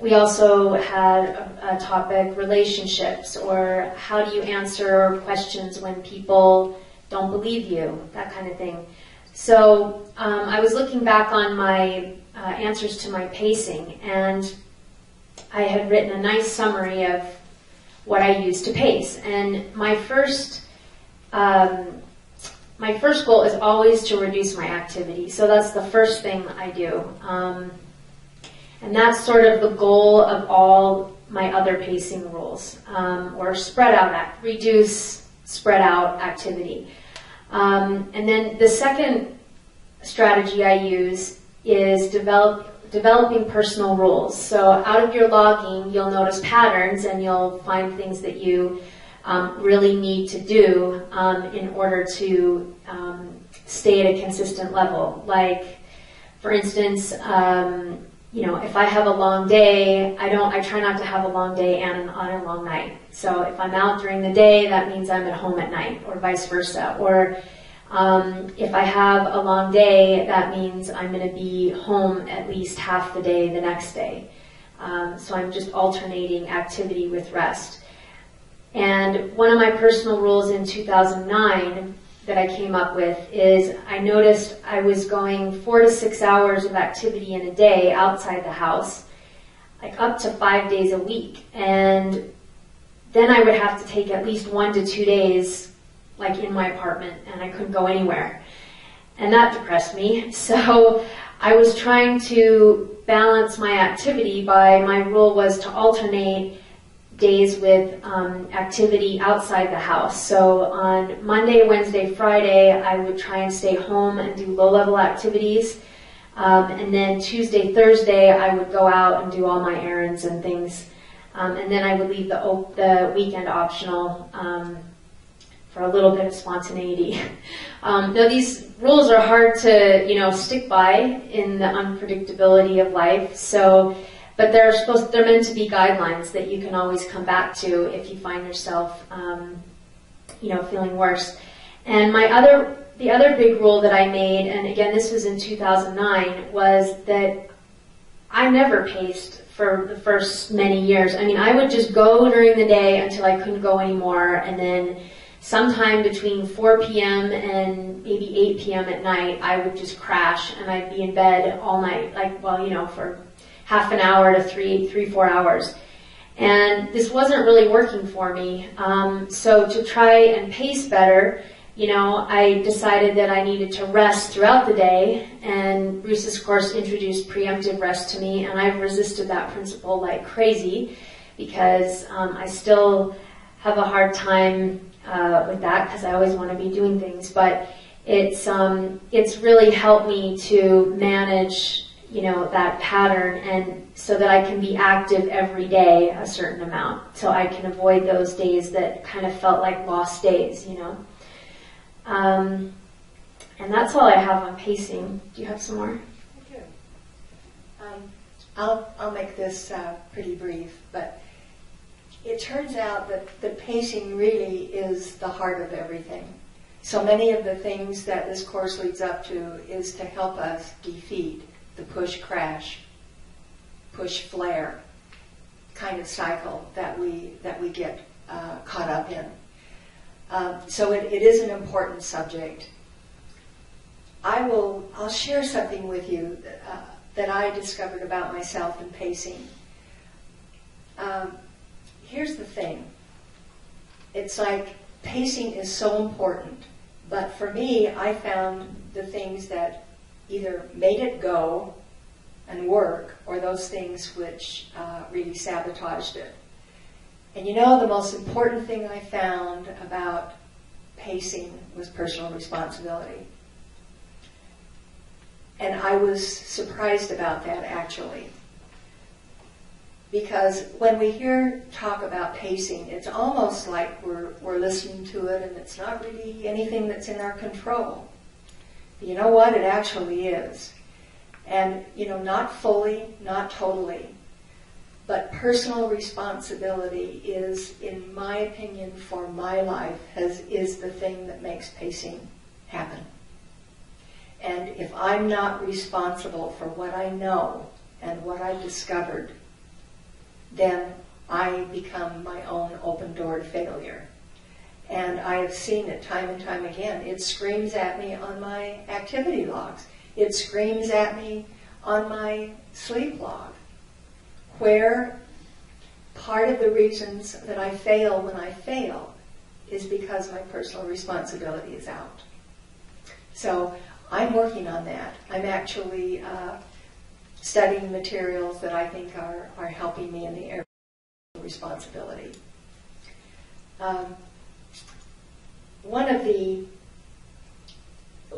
We also had a topic, relationships, or how do you answer questions when people don't believe you, that kind of thing. So I was looking back on my answers to my pacing, and I had written a nice summary of what I used to pace. And my first goal is always to reduce my activity. So that's the first thing I do. And that's sort of the goal of all my other pacing rules, or spread out, reduce, spread out activity. And then the second strategy I use is developing personal rules. So out of your logging, you'll notice patterns, and you'll find things that you really need to do in order to stay at a consistent level. Like, for instance, if I have a long day, I try not to have a long day and on a long night. So if I'm out during the day, that means I'm at home at night, or vice versa. Or if I have a long day, that means I'm going to be home at least half the day the next day. So I'm just alternating activity with rest. And one of my personal rules in 2009 that I came up with is I noticed I was going 4 to 6 hours of activity in a day outside the house, like up to 5 days a week. And then I would have to take at least 1 to 2 days like in my apartment, and I couldn't go anywhere. And that depressed me. So I was trying to balance my activity my rule was to alternate days with activity outside the house. So on Monday, Wednesday, Friday, I would try and stay home and do low-level activities. And then Tuesday, Thursday, I would go out and do all my errands and things. And then I would leave the weekend optional for a little bit of spontaneity. Now these rules are hard to, stick by in the unpredictability of life. So, but they're meant to be guidelines that you can always come back to if you find yourself, feeling worse. And the other big rule that I made, and again this was in 2009, was that I never paced for the first many years. I mean, I would just go during the day until I couldn't go anymore, and then sometime between 4 p.m. and maybe 8 p.m. at night, I would just crash and I'd be in bed all night, for half an hour to 3-4 hours. And this wasn't really working for me. So to try and pace better, I decided that I needed to rest throughout the day, and Bruce's course introduced preemptive rest to me, and I've resisted that principle like crazy because I still have a hard time with that because I always want to be doing things, but it's really helped me to manage that pattern, and so that I can be active every day a certain amount, so I can avoid those days that kind of felt like lost days, and that's all I have on pacing. Do you have some more? I do. I'll make this pretty brief, but it turns out that the pacing really is the heart of everything. So many of the things that this course leads up to is to help us defeat the push-crash, push-flare kind of cycle that we get caught up in. So it is an important subject. I'll share something with you that I discovered about myself in pacing. Here's the thing. It's like pacing is so important, but for me, I found the things that either made it go and work, or those things which really sabotaged it. And the most important thing I found about pacing was personal responsibility. And I was surprised about that, actually. Because when we hear talk about pacing, it's almost like we're listening to it and it's not really anything that's in our control. But you know what? It actually is. And, not fully, not totally. But personal responsibility is, in my opinion, for my life, is the thing that makes pacing happen. And if I'm not responsible for what I know and what I've discovered, then I become my own open door to failure. And I have seen it time and time again. It screams at me on my activity logs. It screams at me on my sleep log, where part of the reasons that I fail when I fail is because my personal responsibility is out. So I'm working on that. I'm actually studying materials that I think are helping me in the area of responsibility.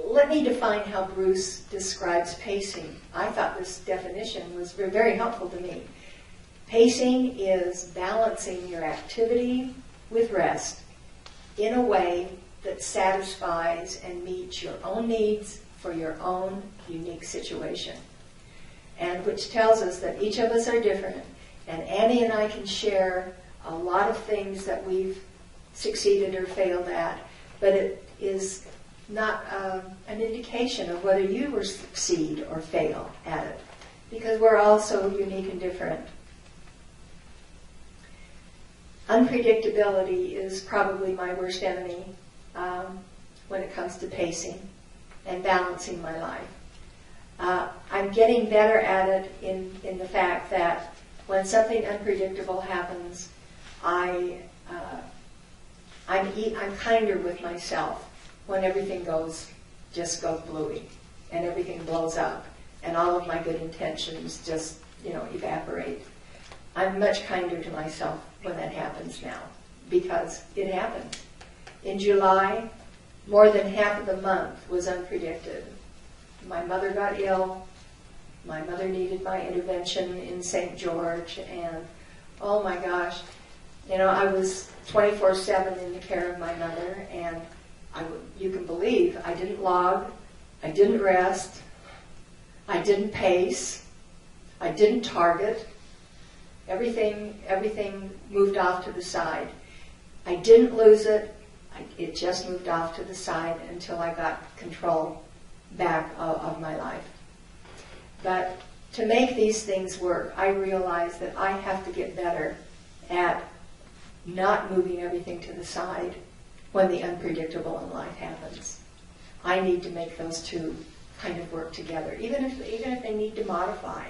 Let me define how Bruce describes pacing. I thought this definition was very helpful to me. Pacing is balancing your activity with rest in a way that satisfies and meets your own needs for your own unique situation. And which tells us that each of us are different. And Annie and I can share a lot of things that we've succeeded or failed at, but it is not an indication of whether you will succeed or fail at it, because we're all so unique and different. Unpredictability is probably my worst enemy when it comes to pacing and balancing my life. I'm getting better at it in the fact that when something unpredictable happens, I'm kinder with myself when everything just goes bluey and everything blows up and all of my good intentions just evaporate. I'm much kinder to myself when that happens now, because it happened. In July, more than half of the month was unpredicted. My mother got ill. My mother needed my intervention in St. George, and oh my gosh, I was 24/7 in the care of my mother, and you can believe I didn't log, I didn't rest, I didn't pace, I didn't target. Everything moved off to the side. I didn't lose it. It just moved off to the side until I got control back of my life. But to make these things work, I realized that I have to get better at not moving everything to the side when the unpredictable in life happens. I need to make those two kind of work together, even if they need to modify.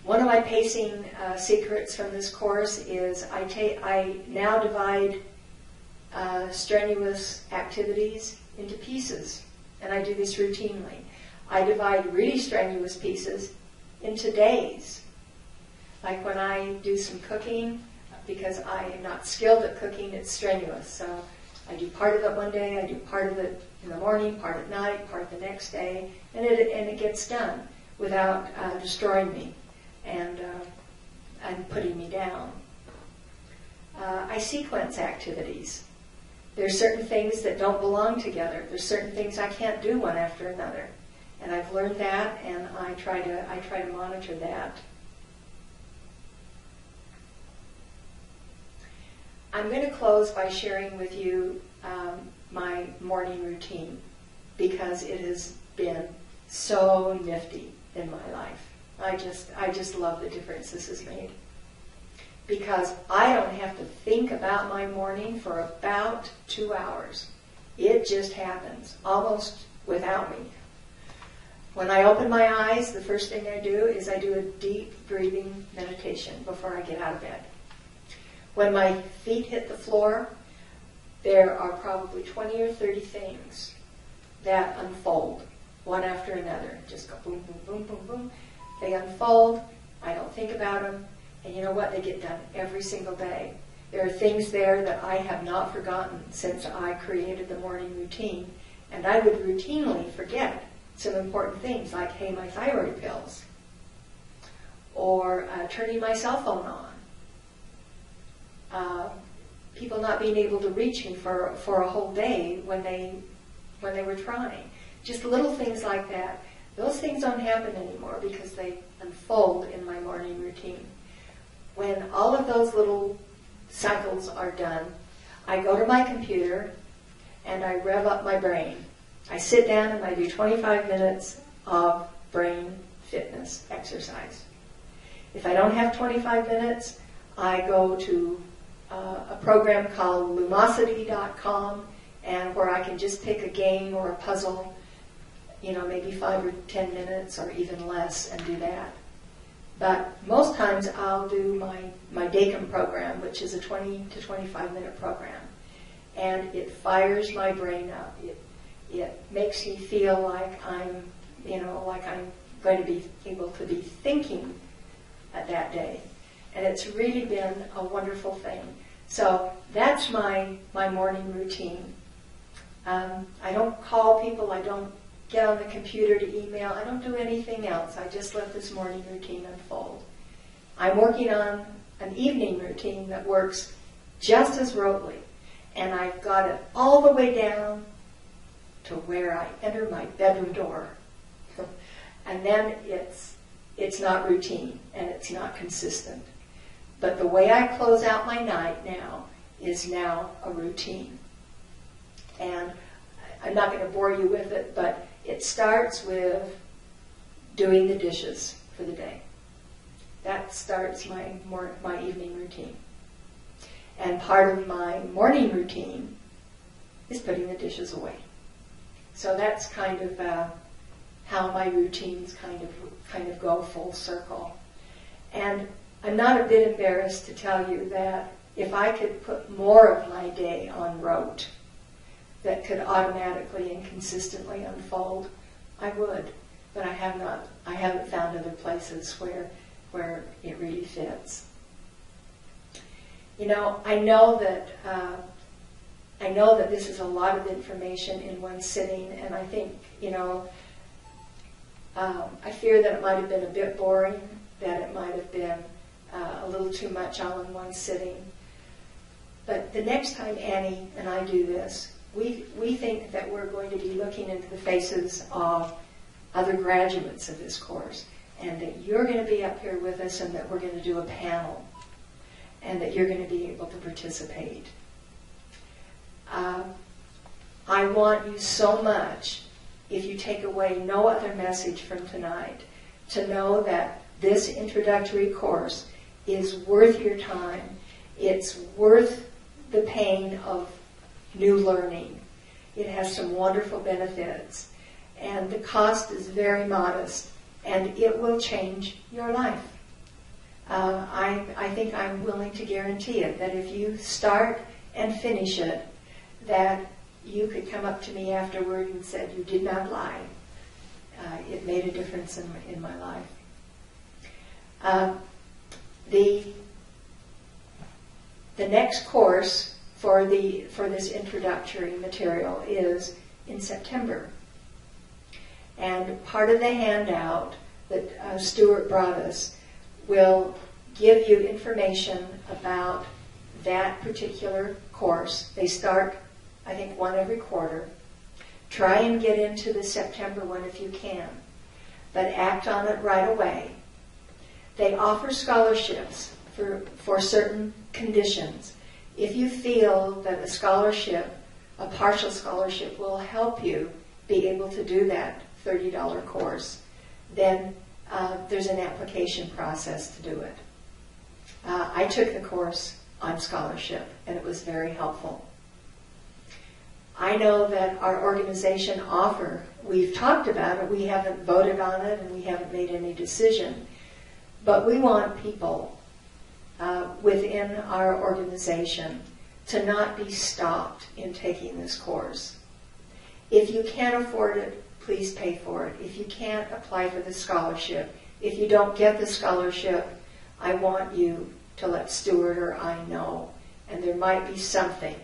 One of my pacing secrets from this course is I now divide strenuous activities into pieces, and I do this routinely. I divide really strenuous pieces into days. Like when I do some cooking, because I am not skilled at cooking, it's strenuous. So I do part of it one day, I do part of it in the morning, part at night, part the next day, and it gets done without destroying me and putting me down. I sequence activities. There's certain things that don't belong together. There's certain things I can't do one after another. And I've learned that, and I try to monitor that. I'm going to close by sharing with you my morning routine, because it has been so nifty in my life. I just love the difference this has made. Because I don't have to think about my morning for about 2 hours. It just happens, almost without me. When I open my eyes, the first thing I do is I do a deep breathing meditation before I get out of bed. When my feet hit the floor, there are probably 20 or 30 things that unfold, one after another. Just go boom, boom, boom, boom, boom. They unfold. I don't think about them. And you know what? They get done every single day. There are things there that I have not forgotten since I created the morning routine. And I would routinely forget some important things like, hey, my thyroid pills. Or turning my cell phone on. People not being able to reach me for a whole day when they were trying. Just little things like that. Those things don't happen anymore because they unfold in my morning routine. When all of those little cycles are done, I go to my computer and I rev up my brain. I sit down and I do 25 minutes of brain fitness exercise. If I don't have 25 minutes, I go to a program called Lumosity.com, and where I can just pick a game or a puzzle, maybe 5 or 10 minutes or even less, and do that. But most times I'll do my DACM program, which is a 20 to 25 minute program. And it fires my brain up. It makes me feel like I'm going to be able to be thinking that day. And it's really been a wonderful thing. So that's my morning routine. I don't call people. I don't get on the computer to email. I don't do anything else. I just let this morning routine unfold. I'm working on an evening routine that works just as rotely. And I've got it all the way down to where I enter my bedroom door. And then it's not routine and it's not consistent. But the way I close out my night now is now a routine. And I'm not going to bore you with it, but it starts with doing the dishes for the day. That starts my evening routine. And part of my morning routine is putting the dishes away. So that's kind of how my routines kind of go full circle. And I'm not a bit embarrassed to tell you that if I could put more of my day on rote that could automatically and consistently unfold, I would. But I haven't found other places where it really fits. You know, I know that this is a lot of information in one sitting, and I think, I fear that it might have been a bit boring, that it might have been a little too much all in one sitting. But the next time Annie and I do this, we think that we're going to be looking into the faces of other graduates of this course, and that you're going to be up here with us, and that we're going to do a panel, and that you're going to be able to participate. I want you so much, if you take away no other message from tonight, to know that this introductory course is worth your time. It's worth the pain of new learning. It has some wonderful benefits, and the cost is very modest, and it will change your life. I think I'm willing to guarantee it, that if you start and finish it, that you could come up to me afterward and said, you did not lie. It made a difference in my life. The next course for this introductory material is in September. And part of the handout that Stuart brought us will give you information about that particular course. They start, I think, one every quarter. Try and get into the September one if you can, but act on it right away. They offer scholarships for certain conditions. If you feel that a scholarship, a partial scholarship, will help you be able to do that $30 course, then there's an application process to do it. I took the course on scholarship, and it was very helpful. I know that our organization offer, we've talked about it, we haven't voted on it, and we haven't made any decision, but we want people within our organization to not be stopped in taking this course. If you can't afford it, please pay for it. If you can't, apply for the scholarship. If you don't get the scholarship, I want you to let Stuart or I know, and there might be something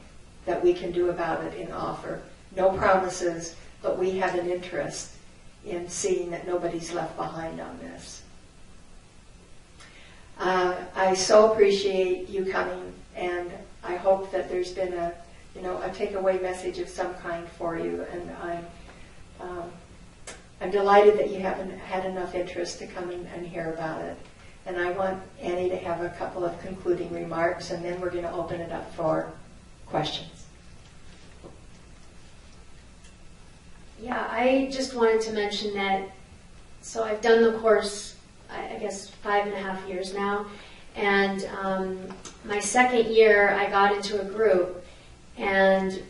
that we can do about it in offer. No promises, but we have an interest in seeing that nobody's left behind on this. I so appreciate you coming, and I hope that there's been a takeaway message of some kind for you, and I'm delighted that you haven't had enough interest to come and hear about it. And I want Annie to have a couple of concluding remarks, and then we're going to open it up for questions. Yeah, I just wanted to mention that, so I've done the course, I guess, 5.5 years now, and my second year I got into a group, and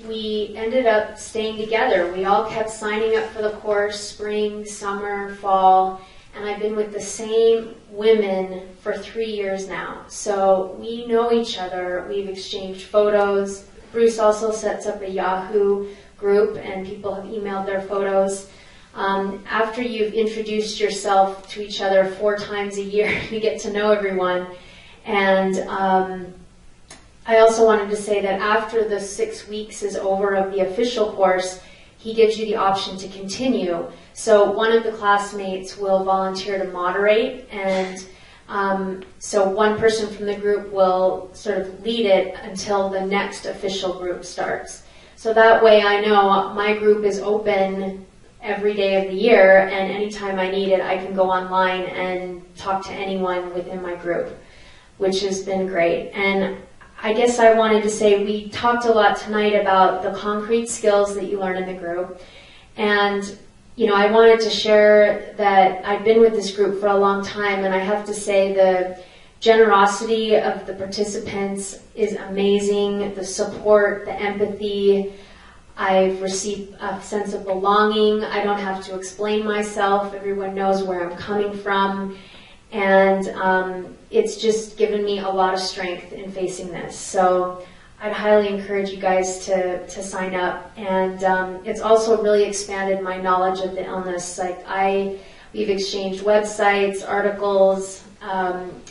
we ended up staying together. We all kept signing up for the course, spring, summer, fall, and I've been with the same women for 3 years now. So we know each other. We've exchanged photos. Bruce also sets up a Yahoo group, and people have emailed their photos. After you've introduced yourself to each other 4 times a year, you get to know everyone. And I also wanted to say that after the 6 weeks is over of the official course, he gives you the option to continue. So one of the classmates will volunteer to moderate, and So one person from the group will sort of lead it until the next official group starts. So that way I know my group is open every day of the year, and anytime I need it, I can go online and talk to anyone within my group, which has been great. And I guess I wanted to say we talked a lot tonight about the concrete skills that you learn in the group. And, you know, I wanted to share that I've been with this group for a long time, and I have to say the generosity of the participants is amazing. The support, the empathy. I've received a sense of belonging. I don't have to explain myself. Everyone knows where I'm coming from. And it's just given me a lot of strength in facing this. So I'd highly encourage you guys to sign up. And it's also really expanded my knowledge of the illness. We've exchanged websites, articles.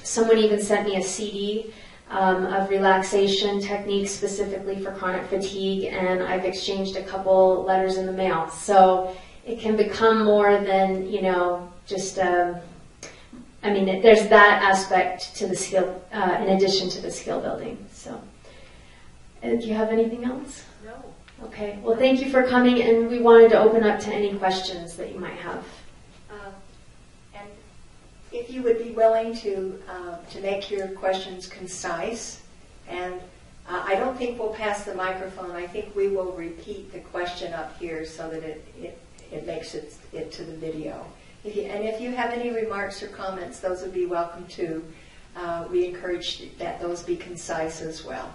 Someone even sent me a CD of relaxation techniques specifically for chronic fatigue, and I've exchanged a couple letters in the mail. So it can become more than, you know, just, there's that aspect to the skill, in addition to the skill building. So, do you have anything else? No. Okay, well thank you for coming, and we wanted to open up to any questions that you might have. And if you would be willing to make your questions concise, and I don't think we'll pass the microphone. I think we will repeat the question up here so that it makes it to the video. If you have any remarks or comments, those would be welcome too. We encourage that those be concise as well.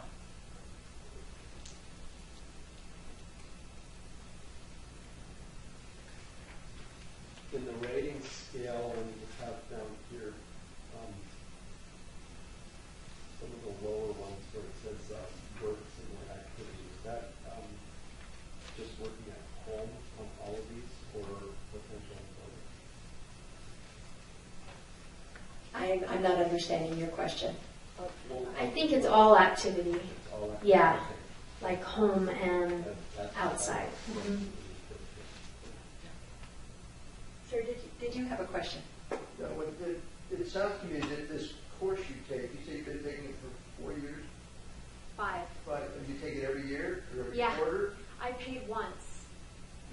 In the rating scale, and you have down here some of the lower ones where it says work similar activities. Is that just working at home on all of these, or potential employment? I'm not understanding your question. I think it's all activity. It's all activity. Yeah, Okay. like home and That's outside. Mhm. Sir, did you have a question? No, it sounds to me that this course you take, you say you've been taking it for 4 years, 5. but you take it every year or every Yeah. quarter? I paid once.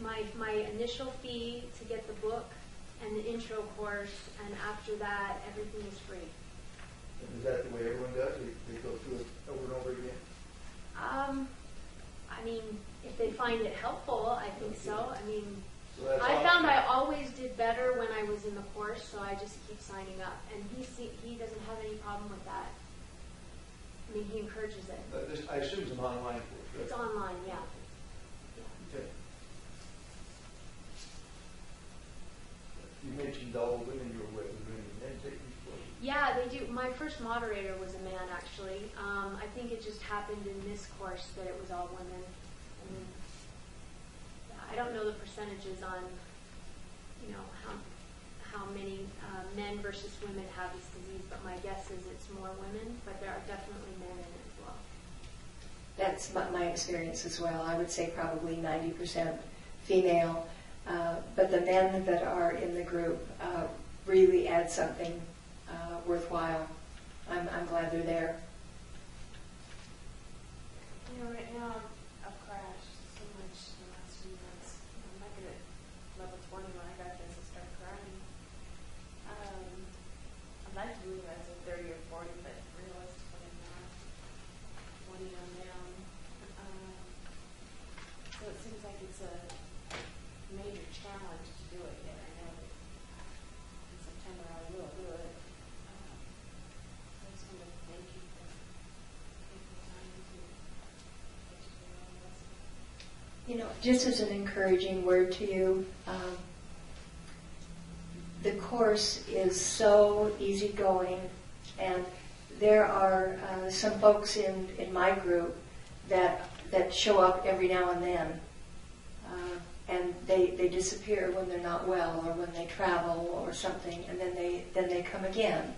My initial fee to get the book and the intro course, and after that, everything is free. And is that the way everyone does? They go through it over and over again? If they find it helpful, I think so. So that's I all- found I always did better when I was in the course, so I just keep signing up. And he doesn't have any problem with that. He encourages it. I assume it's an online course, right? It's online, yeah. Okay. You mentioned all the women you were with, the women men take these courses. Yeah, they do. My first moderator was a man, actually. I think it just happened in this course that it was all women. I don't know the percentages on, how many men versus women have this disease, but my guess is it's more women, but there are definitely men in it as well. That's my experience as well. I would say probably 90% female, but the men that are in the group really add something worthwhile. I'm glad they're there. Right now I've crashed so much in the last few months. I'm back at level 20 when I got this and started crying. I'd like to move as a 30 or 40, but realistically I'm not 20 on down. So it seems like it's a major challenge to do it yet. I know that in September I will do it. I just want to thank you for taking the time to Just as an encouraging word to you, the course is so easygoing, and there are some folks in my group that show up every now and then, and they disappear when they're not well or when they travel or something, and then they come again.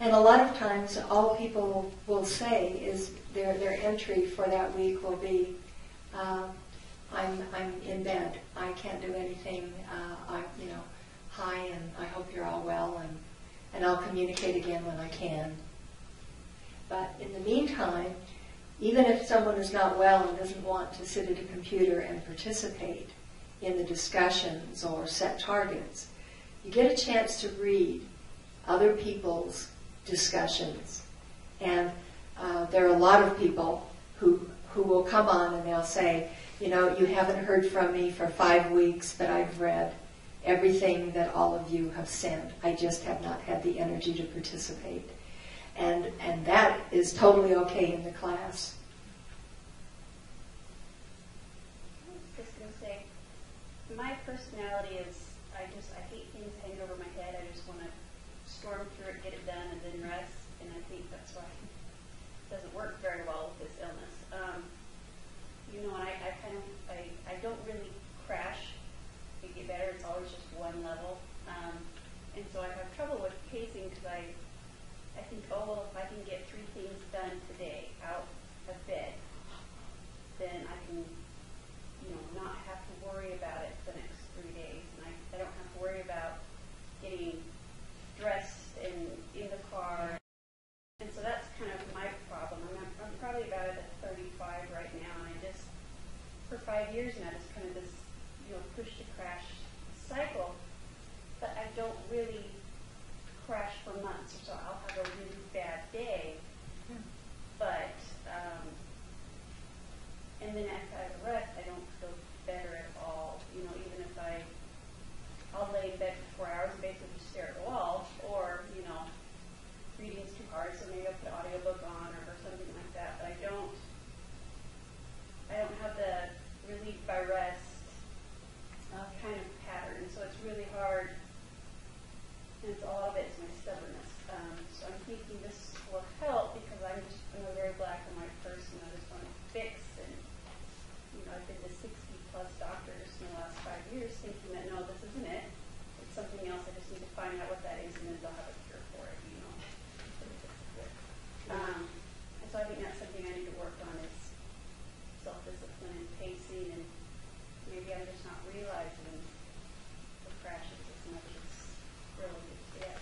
And a lot of times, all people will say is their entry for that week will be, I'm in bed. I can't do anything. Hi, and I hope you're all well. and I'll communicate again when I can. But in the meantime, even if someone is not well and doesn't want to sit at a computer and participate in the discussions or set targets, you get a chance to read other people's discussions. And there are a lot of people who will come on and they'll say, you know, you haven't heard from me for 5 weeks, but I've read everything that all of you have sent. I just have not had the energy to participate. And that is totally okay in the class. I was just going to say, my personality is, I hate things hanging over my head. I just want to storm through it, get it done, and then rest. And I think that's why it doesn't work very well with this illness. You know, and I don't really crash to get better. It's always just one level. And so I have trouble with pacing because I think, oh, well, if I can get 3 things done today out of bed, then I can, you know, not have to worry about it the next 3 days. And I don't have to worry about getting dressed and in the car. And so that's kind of my problem. I'm probably about at 35 right now, and I just, for 5 years now, just kind of this, you know, push to crash cycle. But I don't really crash for months, so I'll have a really bad day. But, and then after I rest, I don't feel better at all. You know, even if I'll lay in bed for 4 hours and basically just stare at the wall, or, you know, reading's too hard, so maybe I'll put an audiobook on or something like that. But I don't have the relief by rest kind of pattern, so it's really hard. And it's a lot of it is my stubbornness. So I'm thinking this will help because I'm a very black and white person. I just want to fix, and you know, I've been to 60+ doctors in the last 5 years, thinking that no, this isn't it. It's something else. I just need to find out what that is, and then they'll have a cure for it. You know. And so I think that's something I need to work on is self-discipline and pacing, and maybe I'm just not realizing the crashes as much as really yeah.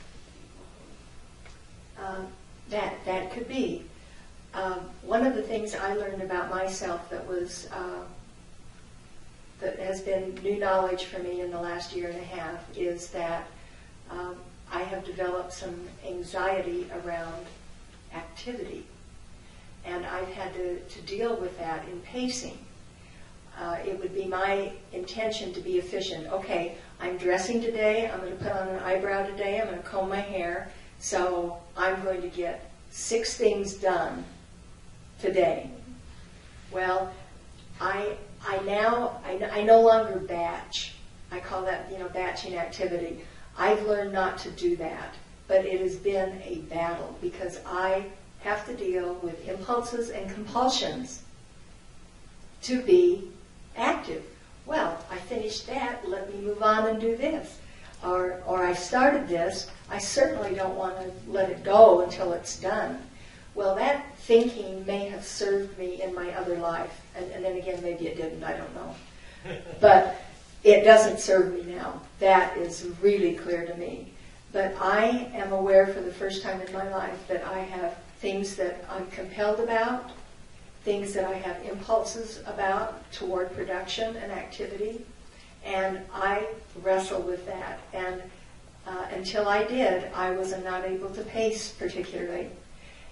That could be. One of the things I learned about myself that has been new knowledge for me in the last 1.5 years is that I have developed some anxiety around activity, and I've had to deal with that in pacing. It would be my intention to be efficient. Okay, I'm dressing today, I'm going to put on an eyebrow today, I'm going to comb my hair, so I'm going to get 6 things done today. Well, I no longer batch. I call that, you know, batching activity. I've learned not to do that, but it has been a battle because I have to deal with impulses and compulsions to be active. Well, I finished that, let me move on and do this. Or I started this, I certainly don't want to let it go until it's done. Well, that thinking may have served me in my other life. And then again, maybe it didn't, I don't know. But it doesn't serve me now. That is really clear to me. But I am aware for the first time in my life that I have things that I'm compelled about, things that I have impulses about toward production and activity, and I wrestle with that. And until I did, I was not able to pace particularly.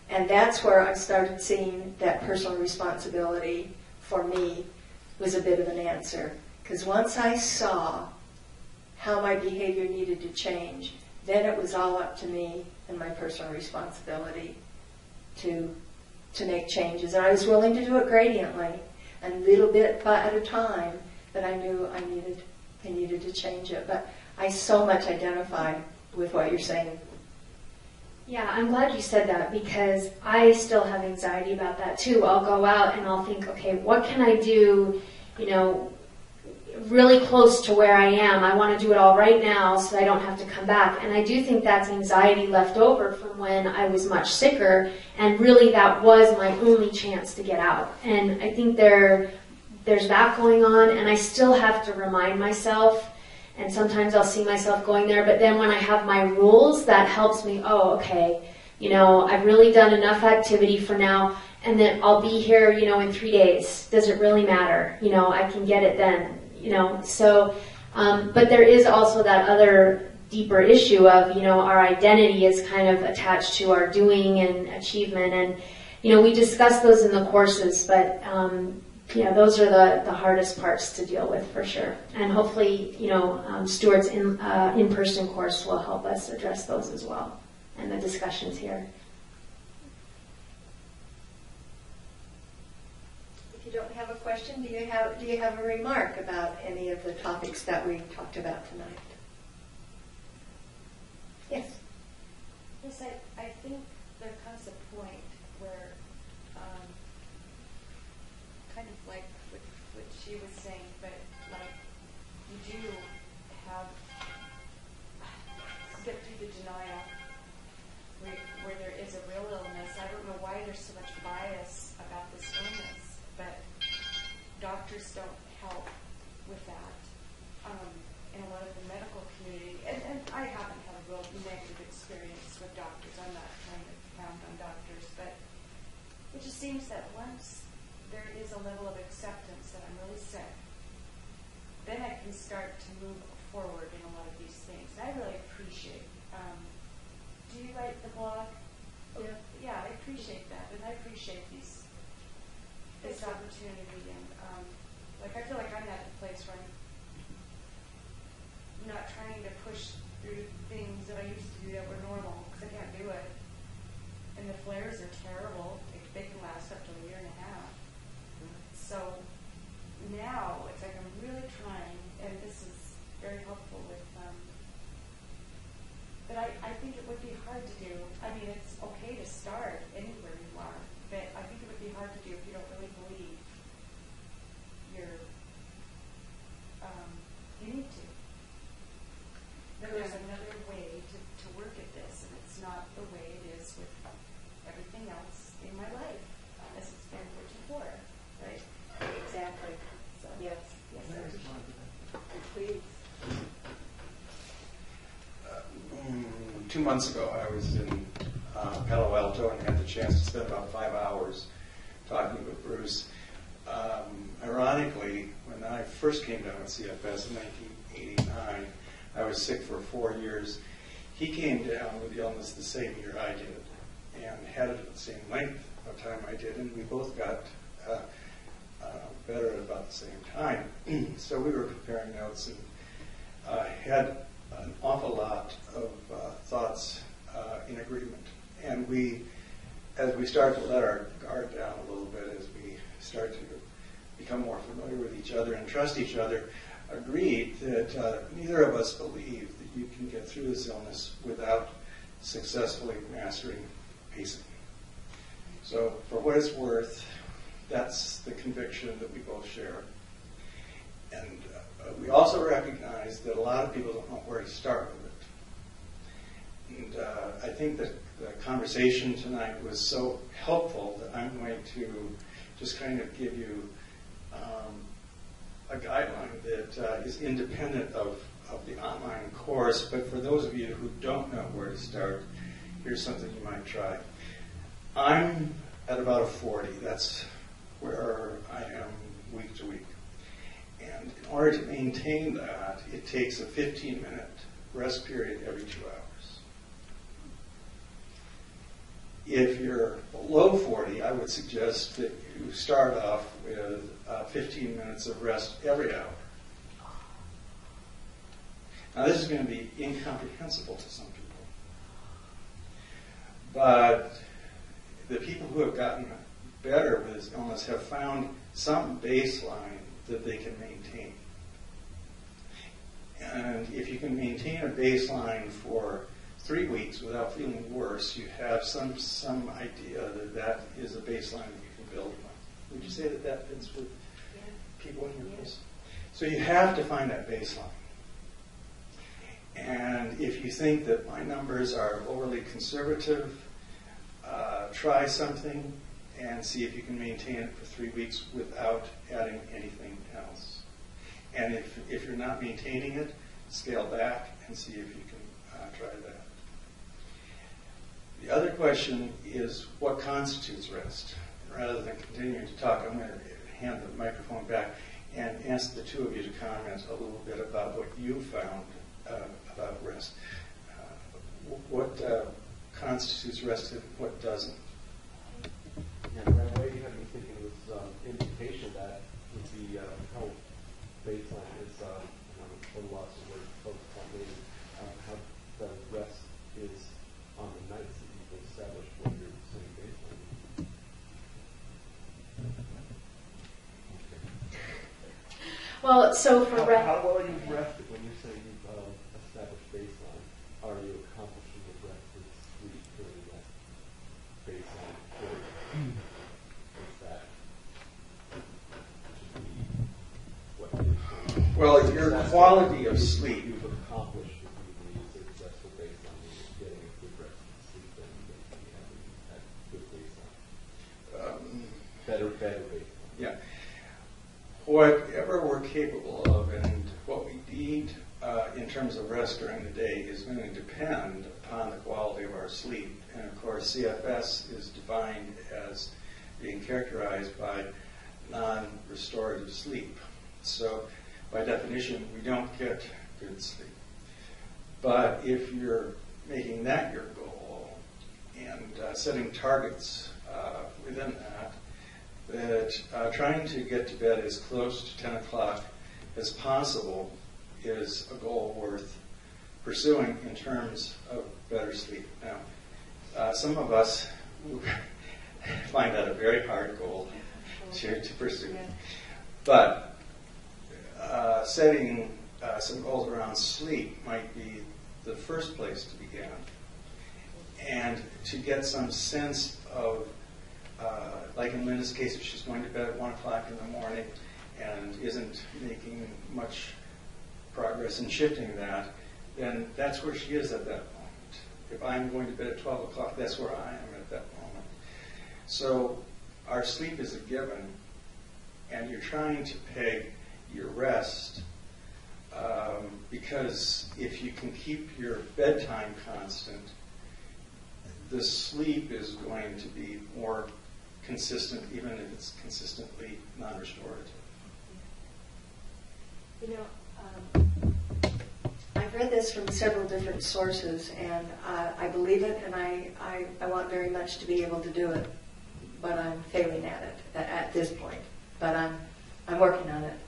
And that's where I started seeing that personal responsibility for me was a bit of an answer. Because once I saw how my behavior needed to change, then it was all up to me and my personal responsibility to make changes. And I was willing to do it gradiently, and a little bit at a time, but I knew I needed to change it. But I so much identify with what you're saying. Yeah, I'm glad you said that because I still have anxiety about that too. I'll go out and I'll think, okay, what can I do, really close to where I am. I want to do it all right now so I don't have to come back. And I do think that's anxiety left over from when I was much sicker, and really that was my only chance to get out. And I think there's that going on, and I still have to remind myself And sometimes I'll see myself going there, but then when I have my rules, that helps me, oh, okay, I've really done enough activity for now, and then I'll be here, in 3 days. Does it really matter? I can get it then, So, but there is also that other deeper issue of, our identity is kind of attached to our doing and achievement, and, we discuss those in the courses, but, those are the hardest parts to deal with for sure. And hopefully, Stuart's in-person course will help us address those as well, and the discussions here. If you don't have a question, do you have a remark about any of the topics that we talked about tonight? Yes. Yes, I think there comes a point where, kind of like what she was saying, but like you do have get through the denial where there is a real illness. I don't know why there's so much bias about this illness, but doctors don't help with that in a lot of the medical community. And I haven't had a real negative experience with doctors. I'm not trying to pound on doctors, but it just seems that once there is a level of acceptance that I'm really sick, then I can start to move forward in a lot of these things. And I really appreciate. Do you write the blog? Yeah. Yeah, I appreciate that, and I appreciate this opportunity. And I feel like I'm at a place where I'm not trying to push through things that I used to do that were normal because I can't do it. And the flares are terrible. They can last up to a year and a half. So now it's like I'm really trying, and this is very helpful with. But I think it would be hard to do. I mean, it's okay to start anywhere you are, but I think it would be hard to do if you don't really believe you need to. But there's another way to work at this, and it's not the way it is with everything else in my life, as it's been before, right? Exactly. So, Yes. yes, sir. Please. 2 months ago, I was in Palo Alto and had the chance to spend about 5 hours talking with Bruce. Ironically, when I first came down with CFS in 1989, I was sick for 4 years. He came down with the illness the same year I did and had it at the same length of time I did, and we both got better at about the same time. So we were comparing notes and had an awful lot of thoughts in agreement. And as we start to let our guard down a little bit, as we start to become more familiar with each other and trust each other, agreed that neither of us believe that you can get through this illness without successfully mastering pacing. So for what it's worth, that's the conviction that we both share. And we also recognize that a lot of people don't know where to start with it. And I think that the conversation tonight was so helpful that I'm going to just kind of give you a guideline that is independent of the online course. But for those of you who don't know where to start, here's something you might try. I'm at about a 40. That's where I am week to week. And in order to maintain that, it takes a 15-minute rest period every 2 hours. If you're below 40, I would suggest that you start off with 15 minutes of rest every hour. Now, this is going to be incomprehensible to some people. But the people who have gotten better with this illness have found some baseline that they can maintain. And if you can maintain a baseline for 3 weeks without feeling worse, you have some idea that that is a baseline that you can build on. Would you say that that fits with people in your case? So you have to find that baseline. And if you think that my numbers are overly conservative, try something and see if you can maintain it for 3 weeks without adding anything else. And if you're not maintaining it, scale back and see if you can try that. The other question is what constitutes rest? Rather than continuing to talk, I'm going to hand the microphone back and ask the two of you to comment a little bit about what you found about rest. What constitutes rest and what doesn't? Yeah, right away you had me thinking it was indication that would be how baseline is, a lots of words focused on maybe how the rest is on the nights that you've established when you're setting baseline. Well, so for How well are you rested when you say you've established baseline? Are you accomplishing the rest and sleep during that baseline period? Is that what is Well, your quality of sleep. you've accomplished if you believe successful baseline when you're getting a good rest and sleep, then you're going to be having that good baseline. Better baseline. Yeah. Whatever we're capable of and what we need in terms of rest during the day is going to depend upon the quality of our sleep. And of course, CFS is defined as being characterized by non-restorative sleep. So by definition, we don't get good sleep. But if you're making that your goal and setting targets within that trying to get to bed as close to 10 o'clock as possible is a goal worth pursuing in terms of better sleep. Now, some of us find that a very hard goal to pursue. But setting some goals around sleep might be the first place to begin. And to get some sense of like in Linda's case, if she's going to bed at 1 o'clock in the morning and isn't making much progress in shifting that, then that's where she is at that moment. If I'm going to bed at 12 o'clock, that's where I am at that moment. So our sleep is a given, and you're trying to peg your rest because if you can keep your bedtime constant, the sleep is going to be more consistent, even if it's consistently non-restorative. You know, I've read this from several different sources, and I believe it, and I want very much to be able to do it, but I'm failing at it at this point. But I'm working on it.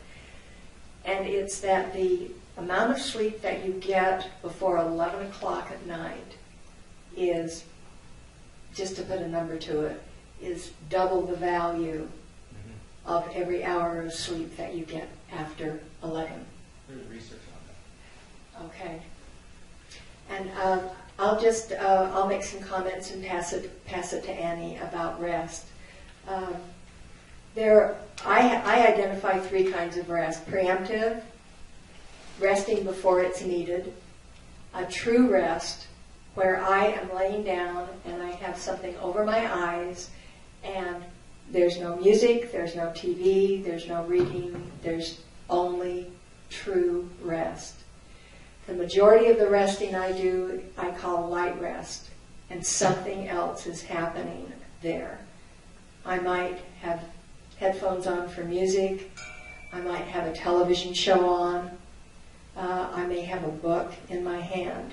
And it's that the amount of sleep that you get before 11 o'clock at night is, just to put a number to it, is double the value of every hour of sleep that you get after 11. There's research on that. Okay. And I'll make some comments and pass it to Annie about rest. I identify 3 kinds of rest: preemptive, resting before it's needed; a true rest, where I am laying down and I have something over my eyes, and there's no music, there's no TV, there's no reading, there's only true rest. The majority of the resting I do, I call light rest, and something else is happening there. I might have headphones on for music, I might have a television show on, I may have a book in my hand.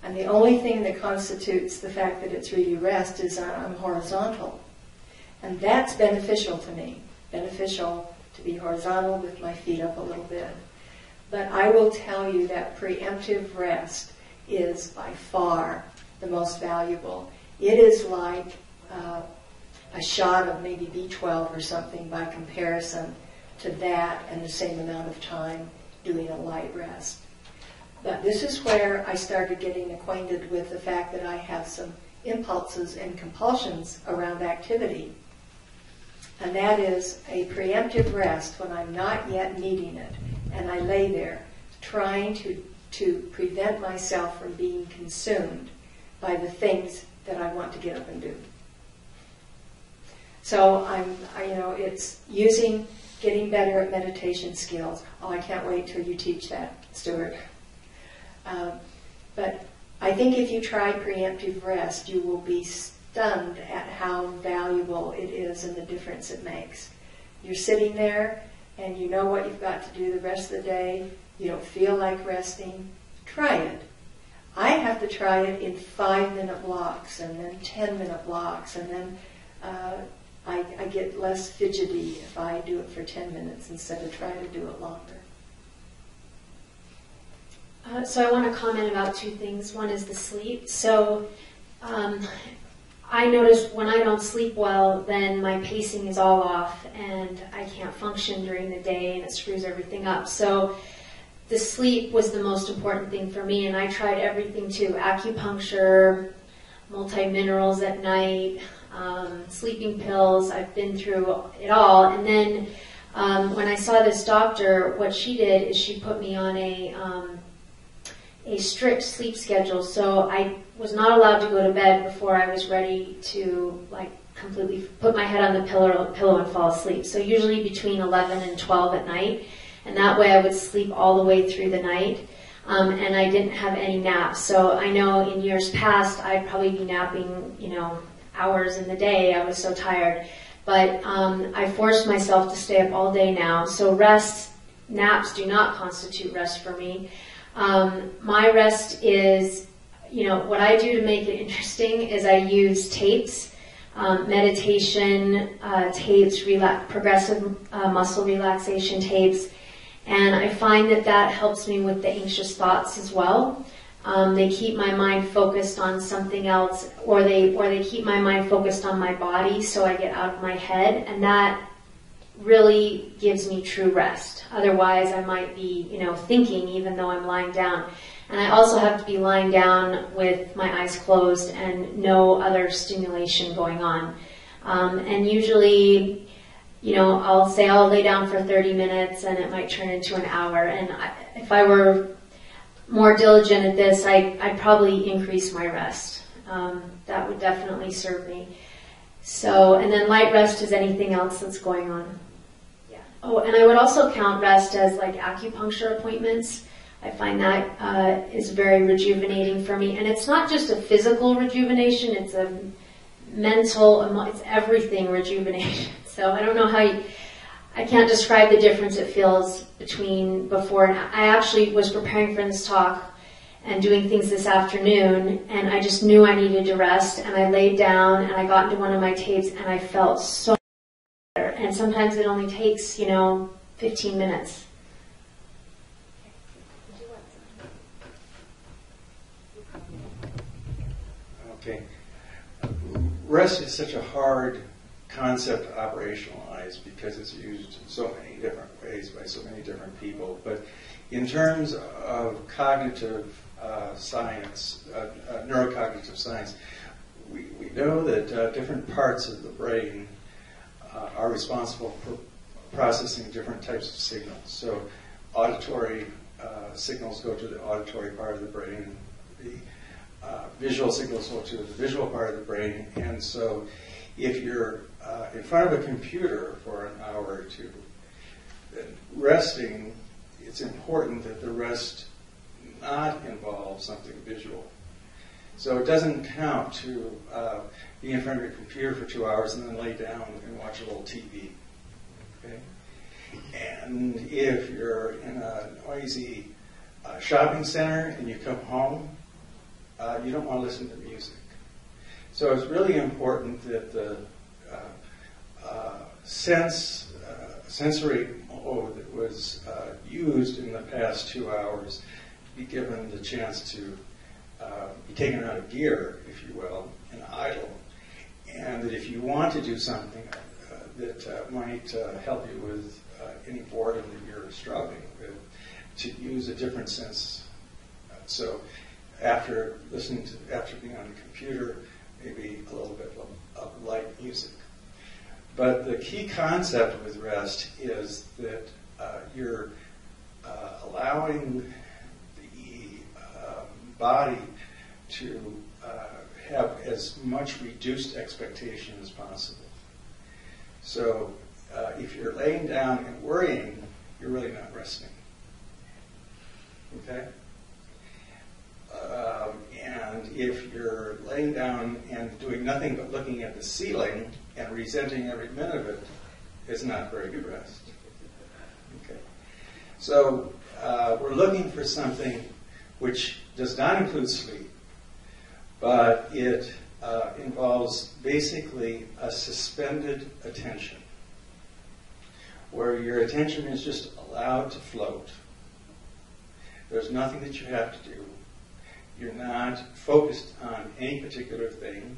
And the only thing that constitutes the fact that it's really rest is I'm horizontal. And that's beneficial to me. Beneficial to be horizontal with my feet up a little bit. But I will tell you that preemptive rest is by far the most valuable. It is like a shot of maybe B12 or something by comparison to that and the same amount of time doing a light rest. But this is where I started getting acquainted with the fact that I have some impulses and compulsions around activity. And that is a preemptive rest when I'm not yet needing it. And I lay there trying to prevent myself from being consumed by the things that I want to get up and do. So it's getting better at meditation skills. Oh, I can't wait till you teach that, Stuart. But I think if you try preemptive rest, you will be stunned at how valuable it is and the difference it makes. You're sitting there and you know what you've got to do the rest of the day. You don't feel like resting. Try it. I have to try it in 5-minute blocks and then 10-minute blocks, and then I get less fidgety if I do it for 10 minutes instead of trying to do it longer. So I want to comment about two things. One is the sleep. So I notice when I don't sleep well, then my pacing is all off and I can't function during the day and it screws everything up. So the sleep was the most important thing for me, and I tried everything too. Acupuncture, multi-minerals at night, sleeping pills. I've been through it all. And then when I saw this doctor, what she did is she put me on a strict sleep schedule. So I was not allowed to go to bed before I was ready to completely put my head on the pillow and fall asleep. So usually between 11 and 12 at night. And that way I would sleep all the way through the night. And I didn't have any naps. So I know in years past I'd probably be napping, hours in the day. I was so tired. But I forced myself to stay up all day now. So naps do not constitute rest for me. My rest is, what I do to make it interesting is I use tapes, meditation tapes, progressive muscle relaxation tapes, and I find that helps me with the anxious thoughts as well. They keep my mind focused on something else, or they keep my mind focused on my body, so I get out of my head, and that really gives me true rest. Otherwise, I might be, thinking even though I'm lying down. And I also have to be lying down with my eyes closed and no other stimulation going on. And usually, I'll say I'll lay down for 30 minutes and it might turn into an hour. And if I were more diligent at this, I'd probably increase my rest. That would definitely serve me. So, and then light rest is anything else that's going on. Yeah. Oh, and I would also count rest as acupuncture appointments. I find that is very rejuvenating for me. And it's not just a physical rejuvenation, it's a mental, it's everything rejuvenation. So I don't know I can't describe the difference it feels between before and I actually was preparing for this talk and doing things this afternoon, and I just knew I needed to rest, and I laid down and I got into one of my tapes and I felt so better. And sometimes it only takes, 15 minutes. Okay. Rest is such a hard concept to operationalize because it's used in so many different ways by so many different people. But in terms of cognitive science, neurocognitive science, we know that different parts of the brain are responsible for processing different types of signals. So auditory signals go to the auditory part of the brain, the visual signals go to the visual part of the brain, and so if you're in front of a computer for an hour or two, then resting, it's important that the rest not involve something visual. So it doesn't count to be in front of your computer for 2 hours and then lay down and watch a little TV. Okay? And if you're in a noisy shopping center and you come home, you don't want to listen to music. So it's really important that the sensory mode that was used in the past 2 hours be given the chance to be taken out of gear, if you will, and idle. And that if you want to do something that might help you with any boredom that you're struggling with, to use a different sense. So after being on the computer, maybe a little bit of light music. But the key concept with rest is that you're allowing the body to have as much reduced expectation as possible. So if you're laying down and worrying, you're really not resting. Okay? if you're laying down and doing nothing but looking at the ceiling and resenting every minute of it, is not very good rest. Okay. So we're looking for something which does not include sleep, but it involves basically a suspended attention, where your attention is just allowed to float. There's nothing that you have to do. You're not focused on any particular thing,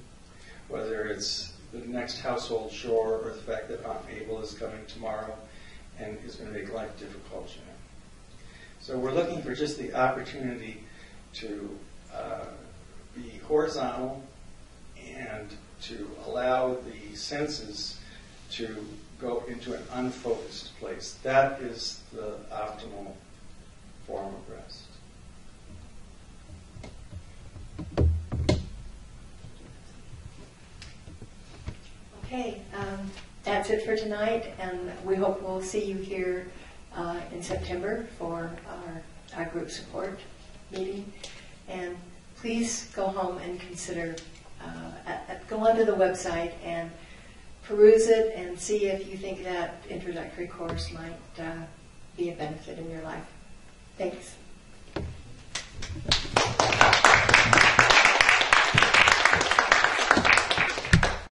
whether it's the next household chore or the fact that Aunt Mabel is coming tomorrow and is going to make life difficult, you know. So we're looking for just the opportunity to be horizontal and to allow the senses to go into an unfocused place. That is the optimal form of rest. Okay, that's it for tonight, and we hope we'll see you here in September for our group support meeting. And please go home and consider, go onto the website and peruse it and see if you think that introductory course might be a benefit in your life. Thanks.